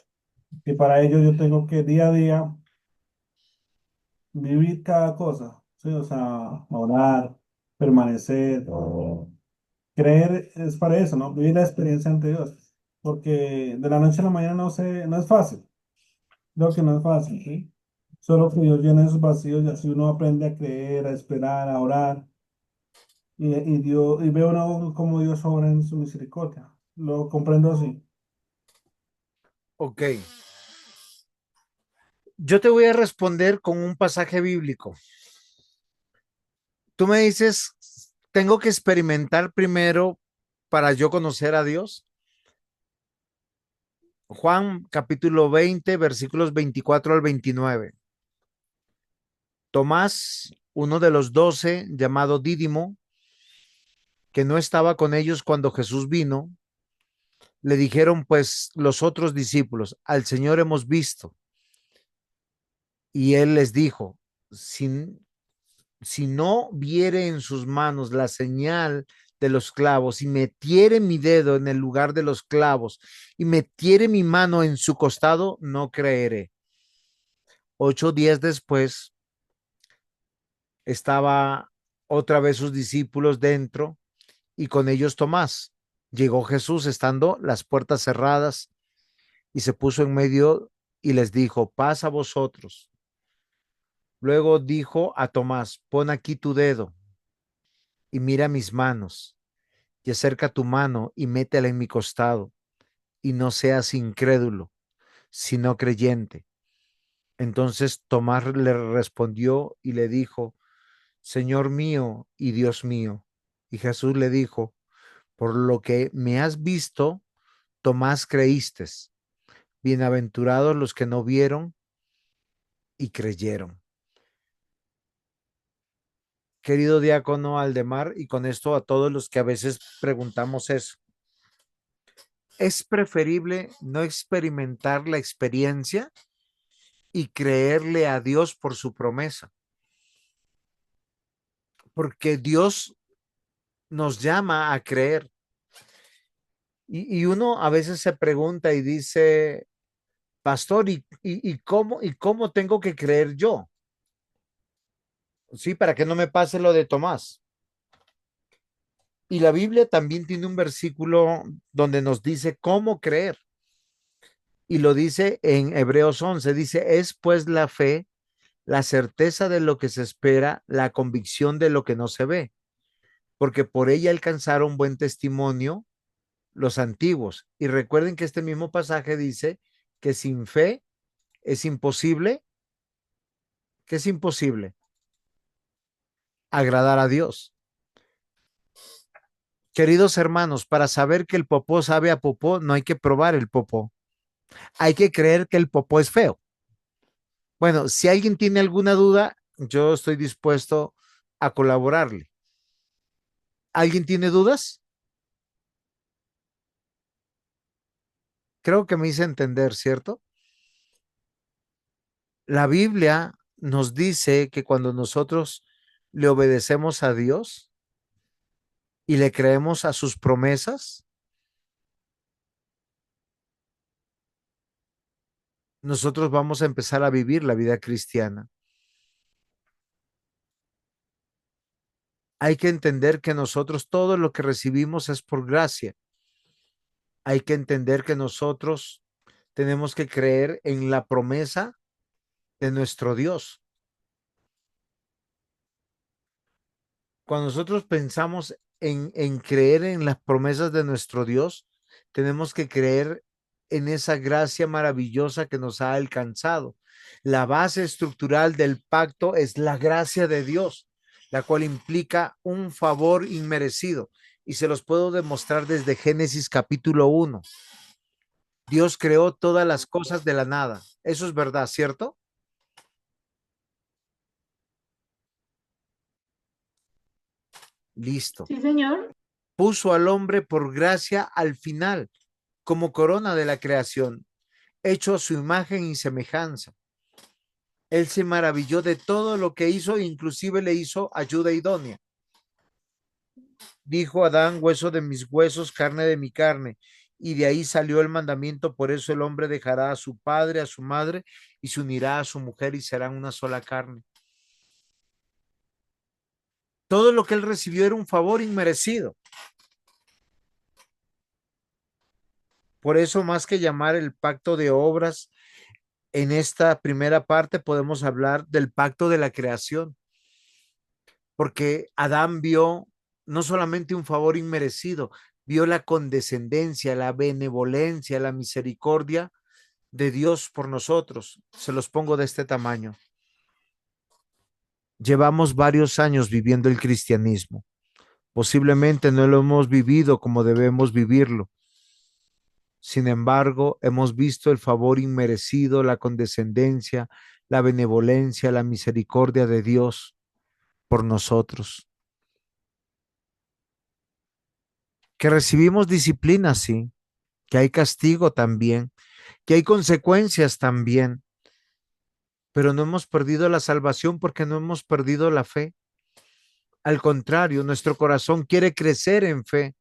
Y para ello yo tengo que día a día vivir cada cosa. ¿Sí? O sea, orar, permanecer. Creer es para eso, ¿no? Vivir la experiencia ante Dios. Porque de la noche a la mañana no es fácil. Creo que no es fácil, ¿sí? Solo que Dios llena esos vacíos y así uno aprende a creer, a esperar, a orar. Y veo uno como Dios obra en su misericordia. Lo comprendo así. Ok, yo te voy a responder con un pasaje bíblico. Tú me dices, tengo que experimentar primero para yo conocer a Dios. Juan capítulo 20, versículos 24 al 29. Tomás, uno de los 12, llamado Dídimo, que no estaba con ellos cuando Jesús vino, le dijeron pues los otros discípulos, al Señor hemos visto. Y él les dijo, si no viere en sus manos la señal de los clavos y metiere mi dedo en el lugar de los clavos y metiere mi mano en su costado, no creeré. 8 días después estaba otra vez sus discípulos dentro y con ellos Tomás. Llegó Jesús estando las puertas cerradas y se puso en medio y les dijo, paz a vosotros. Luego dijo a Tomás, pon aquí tu dedo y mira mis manos y acerca tu mano y métela en mi costado y no seas incrédulo, sino creyente. Entonces Tomás le respondió y le dijo, Señor mío y Dios mío. Y Jesús le dijo, por lo que me has visto, Tomás creíste. Bienaventurados los que no vieron y creyeron. Querido diácono Aldemar, y con esto a todos los que a veces preguntamos eso, es preferible no experimentar la experiencia y creerle a Dios por su promesa, porque Dios nos llama a creer. Y uno a veces se pregunta y dice, pastor, ¿y cómo tengo que creer yo? Sí, para que no me pase lo de Tomás. Y la Biblia también tiene un versículo donde nos dice cómo creer. Y lo dice en Hebreos 11, dice, es pues la fe, la certeza de lo que se espera, la convicción de lo que no se ve, porque por ella alcanzaron buen testimonio los antiguos. Y recuerden que este mismo pasaje dice que sin fe es imposible, que es imposible agradar a Dios. Queridos hermanos, para saber que el popó sabe a popó, no hay que probar el popó. Hay que creer que el popó es feo. Bueno, si alguien tiene alguna duda, yo estoy dispuesto a colaborarle. ¿Alguien tiene dudas? Creo que me hice entender, ¿cierto? La Biblia nos dice que cuando nosotros le obedecemos a Dios y le creemos a sus promesas, nosotros vamos a empezar a vivir la vida cristiana. Hay que entender que nosotros todo lo que recibimos es por gracia. Hay que entender que nosotros tenemos que creer en la promesa de nuestro Dios. Cuando nosotros pensamos en creer en las promesas de nuestro Dios, tenemos que creer en esa gracia maravillosa que nos ha alcanzado. La base estructural del pacto es la gracia de Dios, la cual implica un favor inmerecido. Y se los puedo demostrar desde Génesis capítulo 1. Dios creó todas las cosas de la nada. Eso es verdad, ¿cierto? Listo. Sí, señor. puso al hombre por gracia al final, como corona de la creación, hecho a su imagen y semejanza. Él se maravilló de todo lo que hizo, inclusive le hizo ayuda idónea. Dijo Adán, hueso de mis huesos, carne de mi carne. Y de ahí salió el mandamiento, por eso el hombre dejará a su padre, a su madre, y se unirá a su mujer y serán una sola carne. Todo lo que él recibió era un favor inmerecido. Por eso, más que llamar el pacto de obras, en esta primera parte podemos hablar del pacto de la creación, porque Adán vio no solamente un favor inmerecido, vio la condescendencia, la benevolencia, la misericordia de Dios por nosotros. Se los pongo de este tamaño. Llevamos varios años viviendo el cristianismo. Posiblemente no lo hemos vivido como debemos vivirlo. Sin embargo, hemos visto el favor inmerecido, la condescendencia, la benevolencia, la misericordia de Dios por nosotros. Que recibimos disciplina, sí, que hay castigo también, que hay consecuencias también, pero no hemos perdido la salvación porque no hemos perdido la fe. Al contrario, nuestro corazón quiere crecer en fe,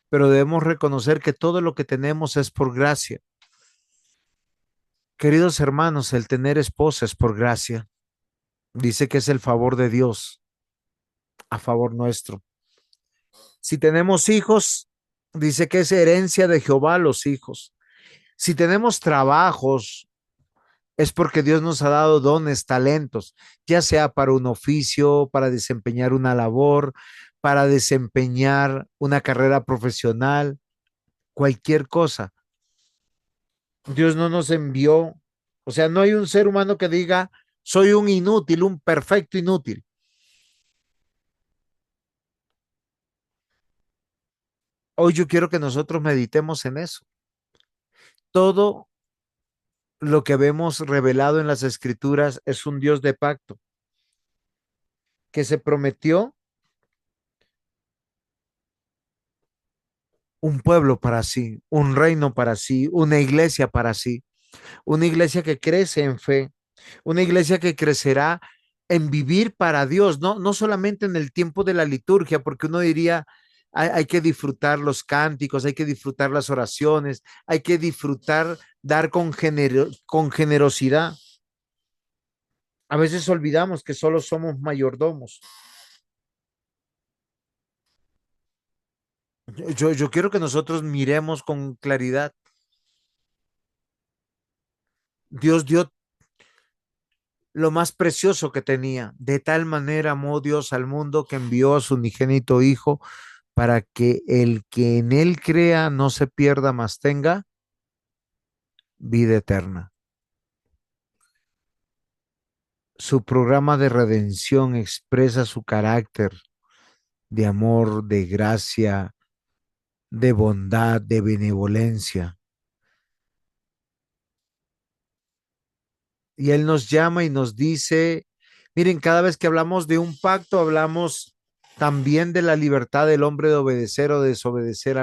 pero debemos reconocer que todo lo que tenemos es por gracia. Queridos hermanos, el tener esposa es por gracia. Dice que es el favor de Dios a favor nuestro. Si tenemos hijos, dice que es herencia de Jehová los hijos. Si tenemos trabajos, es porque Dios nos ha dado dones, talentos, ya sea para un oficio, para desempeñar una labor, para desempeñar una carrera profesional, cualquier cosa. Dios no nos envió, o sea, no hay un ser humano que diga, soy un inútil, un perfecto inútil. Hoy yo quiero que nosotros meditemos en eso. Todo lo que vemos revelado en las escrituras es un Dios de pacto que se prometió un pueblo para sí, un reino para sí, una iglesia para sí, una iglesia que crece en fe, una iglesia que crecerá en vivir para Dios, no solamente en el tiempo de la liturgia, porque uno diría, hay que disfrutar los cánticos, hay que disfrutar las oraciones, hay que disfrutar, dar con generosidad. A veces olvidamos que solo somos mayordomos. Yo quiero que nosotros miremos con claridad. Dios dio lo más precioso que tenía. De tal manera amó Dios al mundo que envió a su unigénito Hijo para que el que en él crea no se pierda, mas tenga vida eterna. Su programa de redención expresa su carácter de amor, de gracia, de bondad, de benevolencia. Y Él nos llama y nos dice, miren, cada vez que hablamos de un pacto, hablamos también de la libertad del hombre de obedecer o desobedecer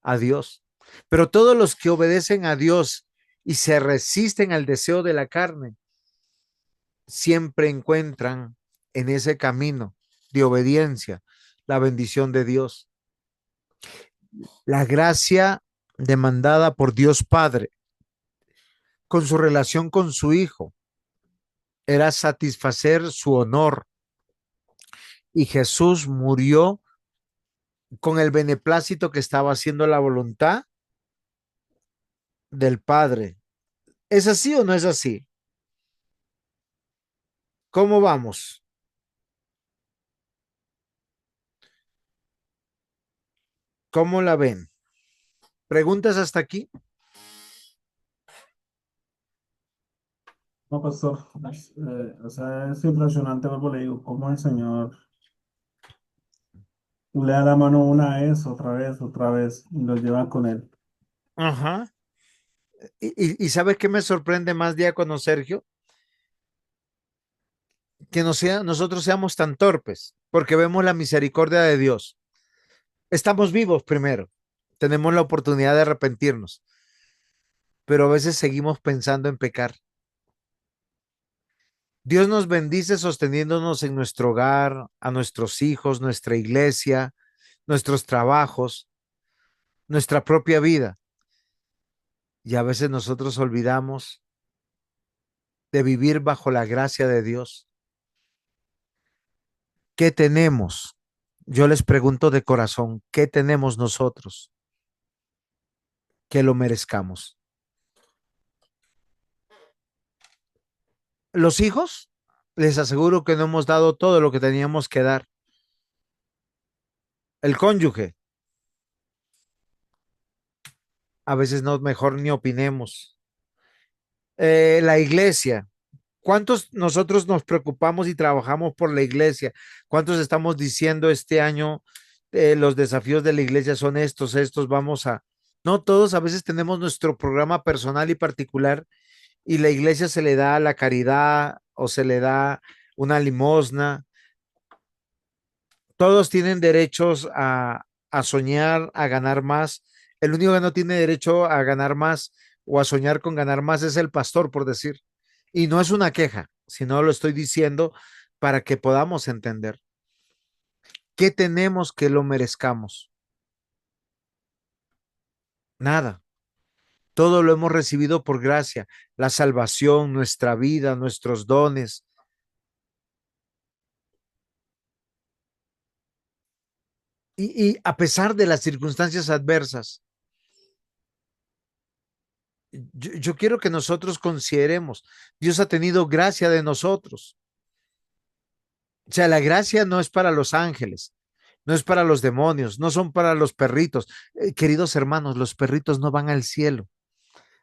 a Dios. Pero todos los que obedecen a Dios y se resisten al deseo de la carne, siempre encuentran en ese camino de obediencia la bendición de Dios. La gracia demandada por Dios Padre con su relación con su Hijo era satisfacer su honor, y Jesús murió con el beneplácito que estaba haciendo la voluntad del Padre. ¿Es así o no es así? ¿Cómo vamos? ¿Cómo la ven? ¿Preguntas hasta aquí? No, pastor, o sea, es impresionante, vuelvo, le digo, cómo el Señor le da la mano una vez, otra vez, y lo lleva con él. Ajá. ¿Y sabes qué me sorprende más, diácono Sergio? Que nosotros seamos tan torpes, porque vemos la misericordia de Dios. Estamos vivos primero, tenemos la oportunidad de arrepentirnos, pero a veces seguimos pensando en pecar. Dios nos bendice sosteniéndonos en nuestro hogar, a nuestros hijos, nuestra iglesia, nuestros trabajos, nuestra propia vida. Y a veces nosotros olvidamos de vivir bajo la gracia de Dios. ¿Qué tenemos? Yo les pregunto de corazón, ¿qué tenemos nosotros que lo merezcamos? Los hijos, les aseguro que no hemos dado todo lo que teníamos que dar. El cónyuge, a veces no, mejor ni opinemos. La iglesia, ¿cuántos nosotros nos preocupamos y trabajamos por la iglesia? ¿Cuántos estamos diciendo este año los desafíos de la iglesia son estos, vamos a... No todos, a veces tenemos nuestro programa personal y particular y la iglesia se le da la caridad o se le da una limosna. Todos tienen derechos a soñar, a ganar más. El único que no tiene derecho a ganar más o a soñar con ganar más es el pastor, por decir. Y no es una queja, sino lo estoy diciendo para que podamos entender. ¿Qué tenemos que lo merezcamos? Nada. Todo lo hemos recibido por gracia, la salvación, nuestra vida, nuestros dones. Y a pesar de las circunstancias adversas, yo quiero que nosotros consideremos, Dios ha tenido gracia de nosotros. O sea, la gracia no es para los ángeles, no es para los demonios, no son para los perritos. Queridos hermanos, los perritos no van al cielo,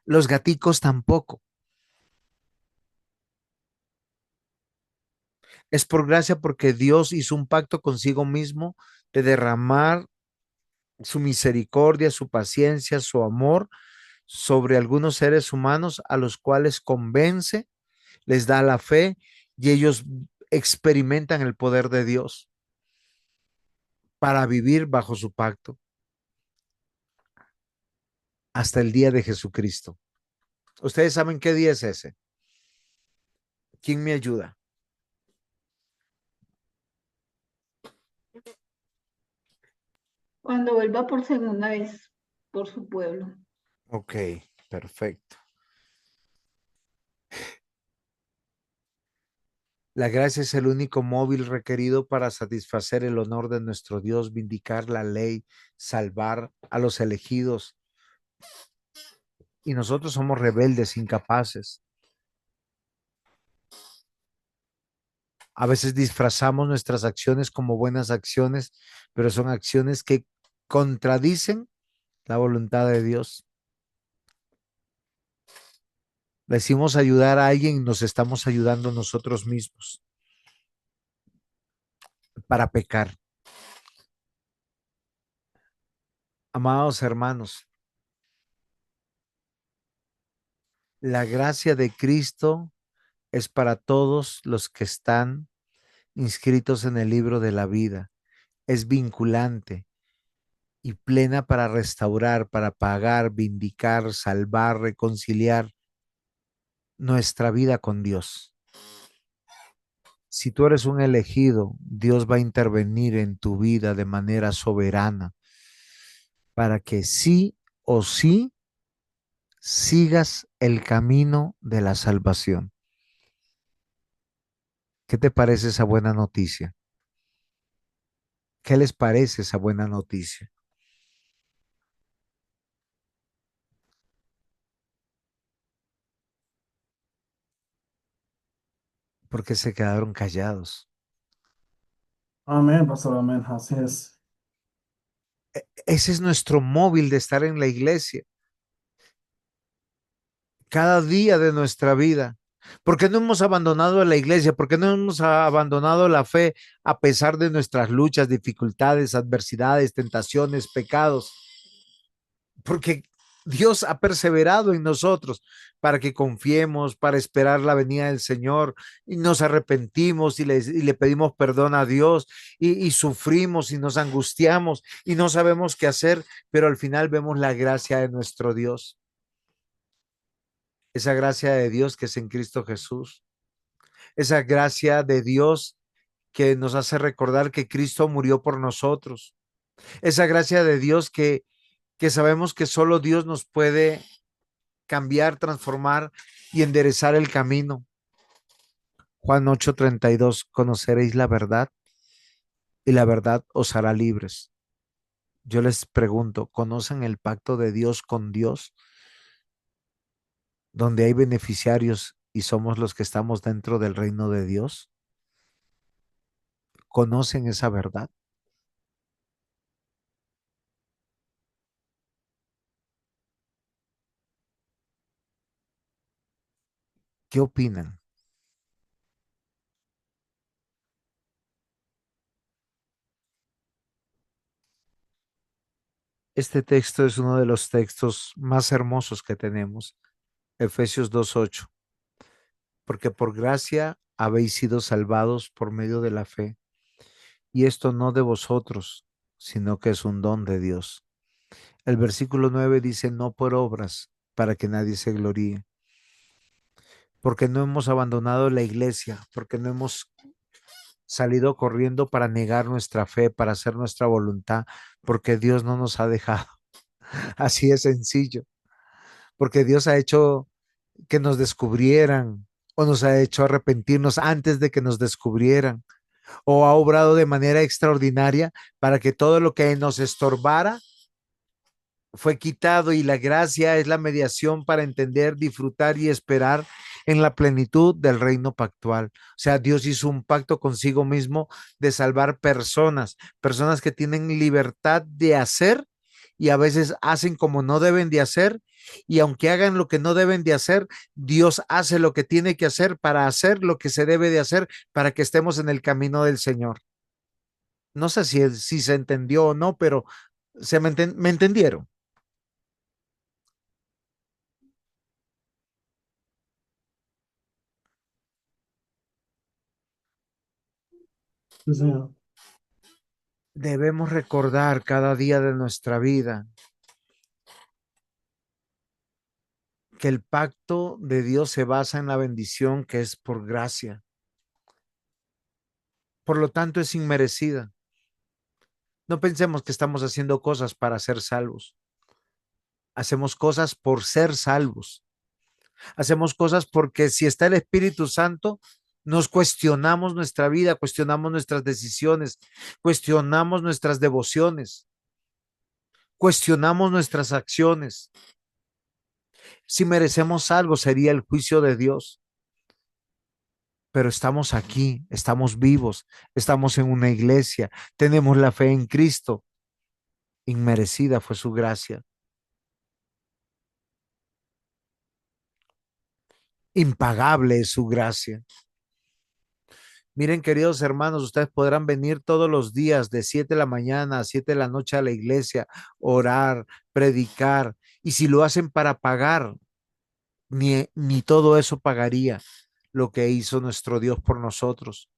los gaticos tampoco. Es por gracia porque Dios hizo un pacto consigo mismo de derramar su misericordia, su paciencia, su amor sobre algunos seres humanos a los cuales convence, les da la fe y ellos experimentan el poder de Dios para vivir bajo su pacto hasta el día de Jesucristo. ¿Ustedes saben qué día es ese? ¿Quién me ayuda? Cuando vuelva por segunda vez por su pueblo. Ok, perfecto. La gracia es el único móvil requerido para satisfacer el honor de nuestro Dios, vindicar la ley, salvar a los elegidos. Y nosotros somos rebeldes, incapaces. A veces disfrazamos nuestras acciones como buenas acciones, pero son acciones que contradicen la voluntad de Dios. Decimos ayudar a alguien y nos estamos ayudando nosotros mismos para pecar. Amados hermanos, la gracia de Cristo es para todos los que están inscritos en el libro de la vida. Es vinculante y plena para restaurar, para pagar, vindicar, salvar, reconciliar nuestra vida con Dios. Si tú eres un elegido, Dios va a intervenir en tu vida de manera soberana para que sí o sí sigas el camino de la salvación. ¿Qué te parece esa buena noticia? ¿Qué les parece esa buena noticia? Porque se quedaron callados. Amén, pastor, amén. Así es. Ese es nuestro móvil de estar en la iglesia. Cada día de nuestra vida. ¿Por qué no hemos abandonado la iglesia? ¿Por qué no hemos abandonado la fe a pesar de nuestras luchas, dificultades, adversidades, tentaciones, pecados? Porque Dios ha perseverado en nosotros para que confiemos, para esperar la venida del Señor y nos arrepentimos y le pedimos perdón a Dios y sufrimos y nos angustiamos y no sabemos qué hacer, pero al final vemos la gracia de nuestro Dios, esa gracia de Dios que es en Cristo Jesús, esa gracia de Dios que nos hace recordar que Cristo murió por nosotros, esa gracia de Dios que sabemos que solo Dios nos puede cambiar, transformar y enderezar el camino. Juan 8:32, conoceréis la verdad y la verdad os hará libres. Yo les pregunto, ¿conocen el pacto de Dios con Dios, donde hay beneficiarios y somos los que estamos dentro del reino de Dios? ¿Conocen esa verdad? ¿Qué opinan? Este texto es uno de los textos más hermosos que tenemos, Efesios 2:8, porque por gracia habéis sido salvados por medio de la fe, y esto no de vosotros, sino que es un don de Dios. El versículo 9 dice, no por obras, para que nadie se gloríe, porque no hemos abandonado la iglesia, porque no hemos salido corriendo para negar nuestra fe, para hacer nuestra voluntad, porque Dios no nos ha dejado. Así es sencillo, porque Dios ha hecho que nos descubrieran o nos ha hecho arrepentirnos antes de que nos descubrieran o ha obrado de manera extraordinaria para que todo lo que nos estorbara fue quitado y la gracia es la mediación para entender, disfrutar y esperar en la plenitud del reino pactual. O sea, Dios hizo un pacto consigo mismo de salvar personas, personas que tienen libertad de hacer y a veces hacen como no deben de hacer y aunque hagan lo que no deben de hacer, Dios hace lo que tiene que hacer para hacer lo que se debe de hacer para que estemos en el camino del Señor. No sé si se entendió o no, pero me entendieron. Sí, señor. Debemos recordar cada día de nuestra vida que el pacto de Dios se basa en la bendición que es por gracia. Por lo tanto, es inmerecida. No pensemos que estamos haciendo cosas para ser salvos. Hacemos cosas por ser salvos. Hacemos cosas porque si está el Espíritu Santo, nos cuestionamos nuestra vida, cuestionamos nuestras decisiones, cuestionamos nuestras devociones, cuestionamos nuestras acciones. Si merecemos algo, sería el juicio de Dios. Pero estamos aquí, estamos vivos, estamos en una iglesia, tenemos la fe en Cristo. Inmerecida fue su gracia. Impagable es su gracia. Miren, queridos hermanos, ustedes podrán venir todos los días de 7 de la mañana a 7 de la noche a la iglesia, orar, predicar, y si lo hacen para pagar, ni todo eso pagaría lo que hizo nuestro Dios por nosotros,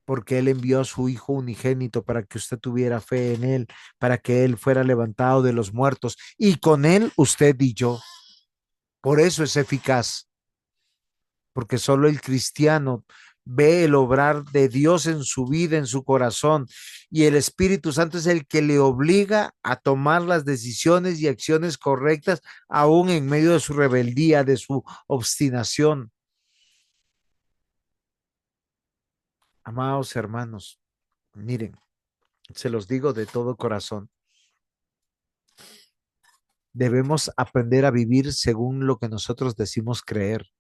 porque Él envió a su Hijo unigénito para que usted tuviera fe en Él, para que Él fuera levantado de los muertos, y con Él usted y yo. Por eso es eficaz, porque solo el cristiano ve el obrar de Dios en su vida, en su corazón, y el Espíritu Santo es el que le obliga a tomar las decisiones y acciones correctas, aún en medio de su rebeldía, de su obstinación. Amados hermanos, miren, se los digo de todo corazón, debemos aprender a vivir según lo que nosotros decimos creer.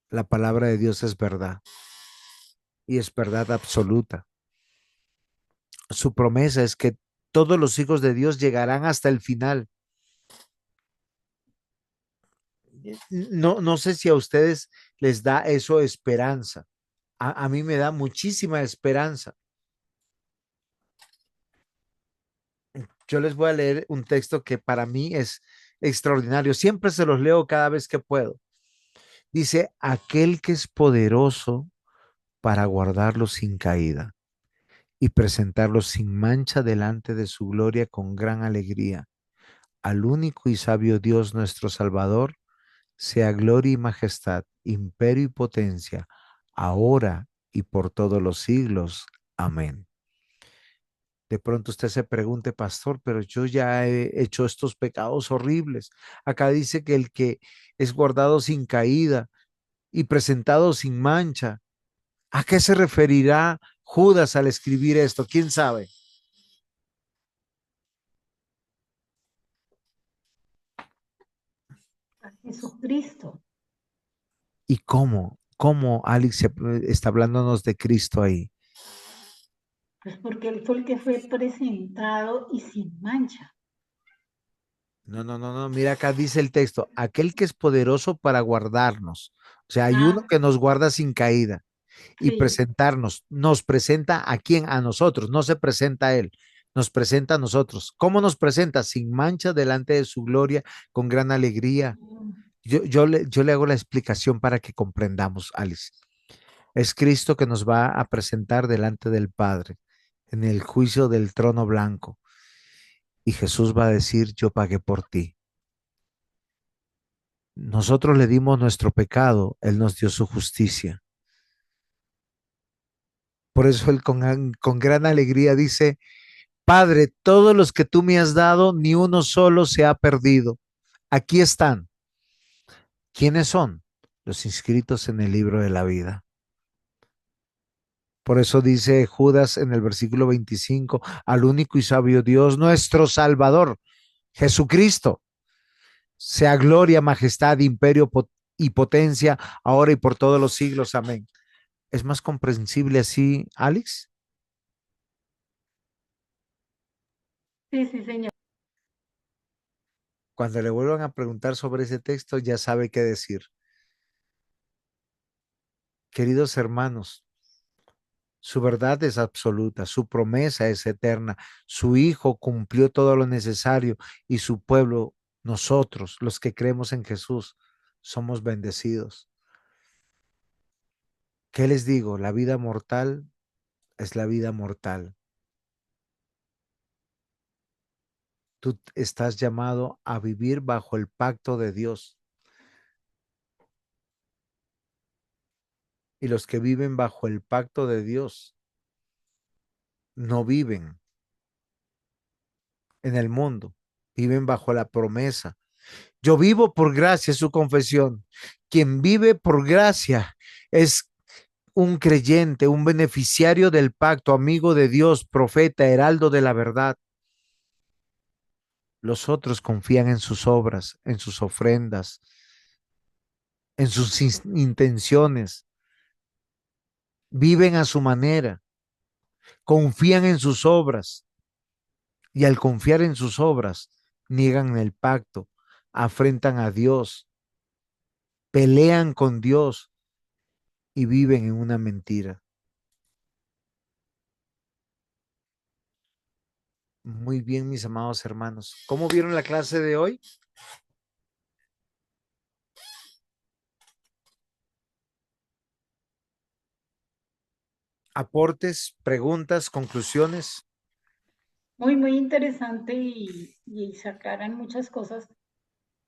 La palabra de Dios es verdad y es verdad absoluta. Su promesa es que todos los hijos de Dios llegarán hasta el final. No sé si a ustedes les da eso esperanza. A mí me da muchísima esperanza. Yo les voy a leer un texto que para mí es extraordinario. Siempre se los leo cada vez que puedo. Dice, aquel que es poderoso para guardarlos sin caída y presentarlos sin mancha delante de su gloria con gran alegría. Al único y sabio Dios nuestro Salvador, sea gloria y majestad, imperio y potencia, ahora y por todos los siglos. Amén. De pronto usted se pregunte, pastor, pero yo ya he hecho estos pecados horribles. Acá dice que el que es guardado sin caída y presentado sin mancha. ¿A qué se referirá Judas al escribir esto? ¿Quién sabe? A Jesucristo, ¿Y cómo? ¿Cómo Alex está hablándonos de Cristo ahí? pues porque Él fue el que fue presentado y sin mancha. No, no, no, no. Mira, acá dice el texto, aquel que es poderoso para guardarnos. O sea, hay uno Ah, que nos guarda sin caída y sí. presentarnos. Nos presenta a quién, a nosotros. No se presenta a él, nos presenta a nosotros. ¿Cómo nos presenta? Sin mancha delante de su gloria, con gran alegría. Yo le hago la explicación para que comprendamos, Alice. Es Cristo que nos va a presentar delante del Padre en el juicio del trono blanco. Y Jesús va a decir, yo pagué por ti. Nosotros le dimos nuestro pecado, Él nos dio su justicia. Por eso Él con gran alegría dice, Padre, todos los que tú me has dado, ni uno solo se ha perdido. Aquí están. ¿Quiénes son? Los inscritos en el libro de la vida. Por eso dice Judas en el versículo 25, al único y sabio Dios, nuestro Salvador, Jesucristo, sea gloria, majestad, imperio y potencia, ahora y por todos los siglos. Amén. ¿Es más comprensible así, Alex? Sí, sí, señor. Cuando le vuelvan a preguntar sobre ese texto, ya sabe qué decir. Queridos hermanos, su verdad es absoluta, su promesa es eterna, su Hijo cumplió todo lo necesario y su pueblo, nosotros, los que creemos en Jesús, somos bendecidos. ¿Qué les digo? La vida mortal es la vida mortal. Tú estás llamado a vivir bajo el pacto de Dios. Y los que viven bajo el pacto de Dios no viven en el mundo, viven bajo la promesa. Yo vivo por gracia, es su confesión. Quien vive por gracia es un creyente, un beneficiario del pacto, amigo de Dios, profeta, heraldo de la verdad. Los otros confían en sus obras, en sus ofrendas, en sus intenciones, viven a su manera, confían en sus obras y al confiar en sus obras niegan el pacto, afrentan a Dios, pelean con Dios y viven en una mentira. Muy bien, mis amados hermanos. ¿Cómo vieron la clase de hoy? Aportes, preguntas, conclusiones. Muy, muy interesante y se aclaran muchas cosas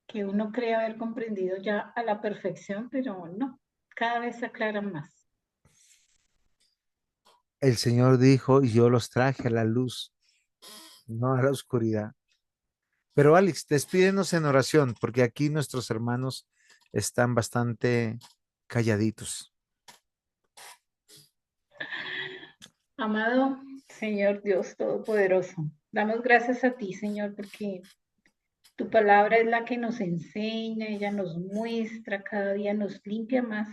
que uno cree haber comprendido ya a la perfección, pero no, cada vez se aclaran más. El Señor dijo, y yo los traje a la luz, no a la oscuridad. Pero Alex, despídenos en oración, porque aquí nuestros hermanos están bastante calladitos. Amado Señor Dios Todopoderoso, damos gracias a ti, Señor, porque tu palabra es la que nos enseña, ella nos muestra, cada día nos limpia más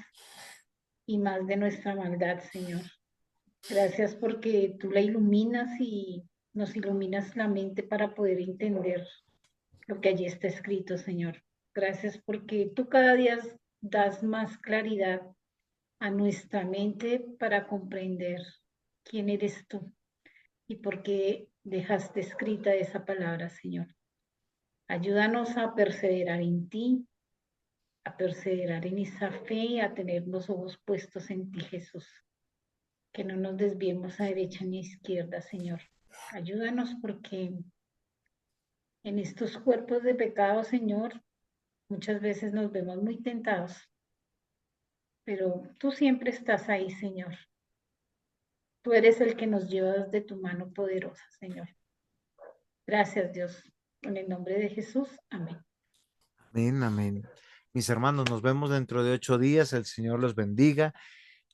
y más de nuestra maldad, Señor. Gracias porque tú la iluminas y nos iluminas la mente para poder entender lo que allí está escrito, Señor. Gracias porque tú cada día das más claridad a nuestra mente para comprender quién eres tú y por qué dejaste escrita esa palabra, Señor. Ayúdanos a perseverar en ti, a perseverar en esa fe y a tener los ojos puestos en ti, Jesús. Que no nos desviemos a derecha ni a izquierda, Señor. Ayúdanos porque en estos cuerpos de pecado, Señor, muchas veces nos vemos muy tentados, pero tú siempre estás ahí, Señor. Tú eres el que nos llevas de tu mano poderosa, Señor. Gracias, Dios. En el nombre de Jesús, amén. Amén, amén. Mis hermanos, nos vemos dentro de 8 días. El Señor los bendiga.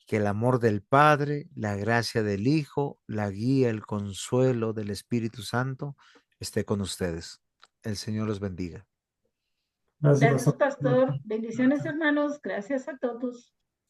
Que el amor del Padre, la gracia del Hijo, la guía, el consuelo del Espíritu Santo esté con ustedes. El Señor los bendiga. Gracias, Gracias, pastor. pastor. Bendiciones, hermanos. Gracias a todos.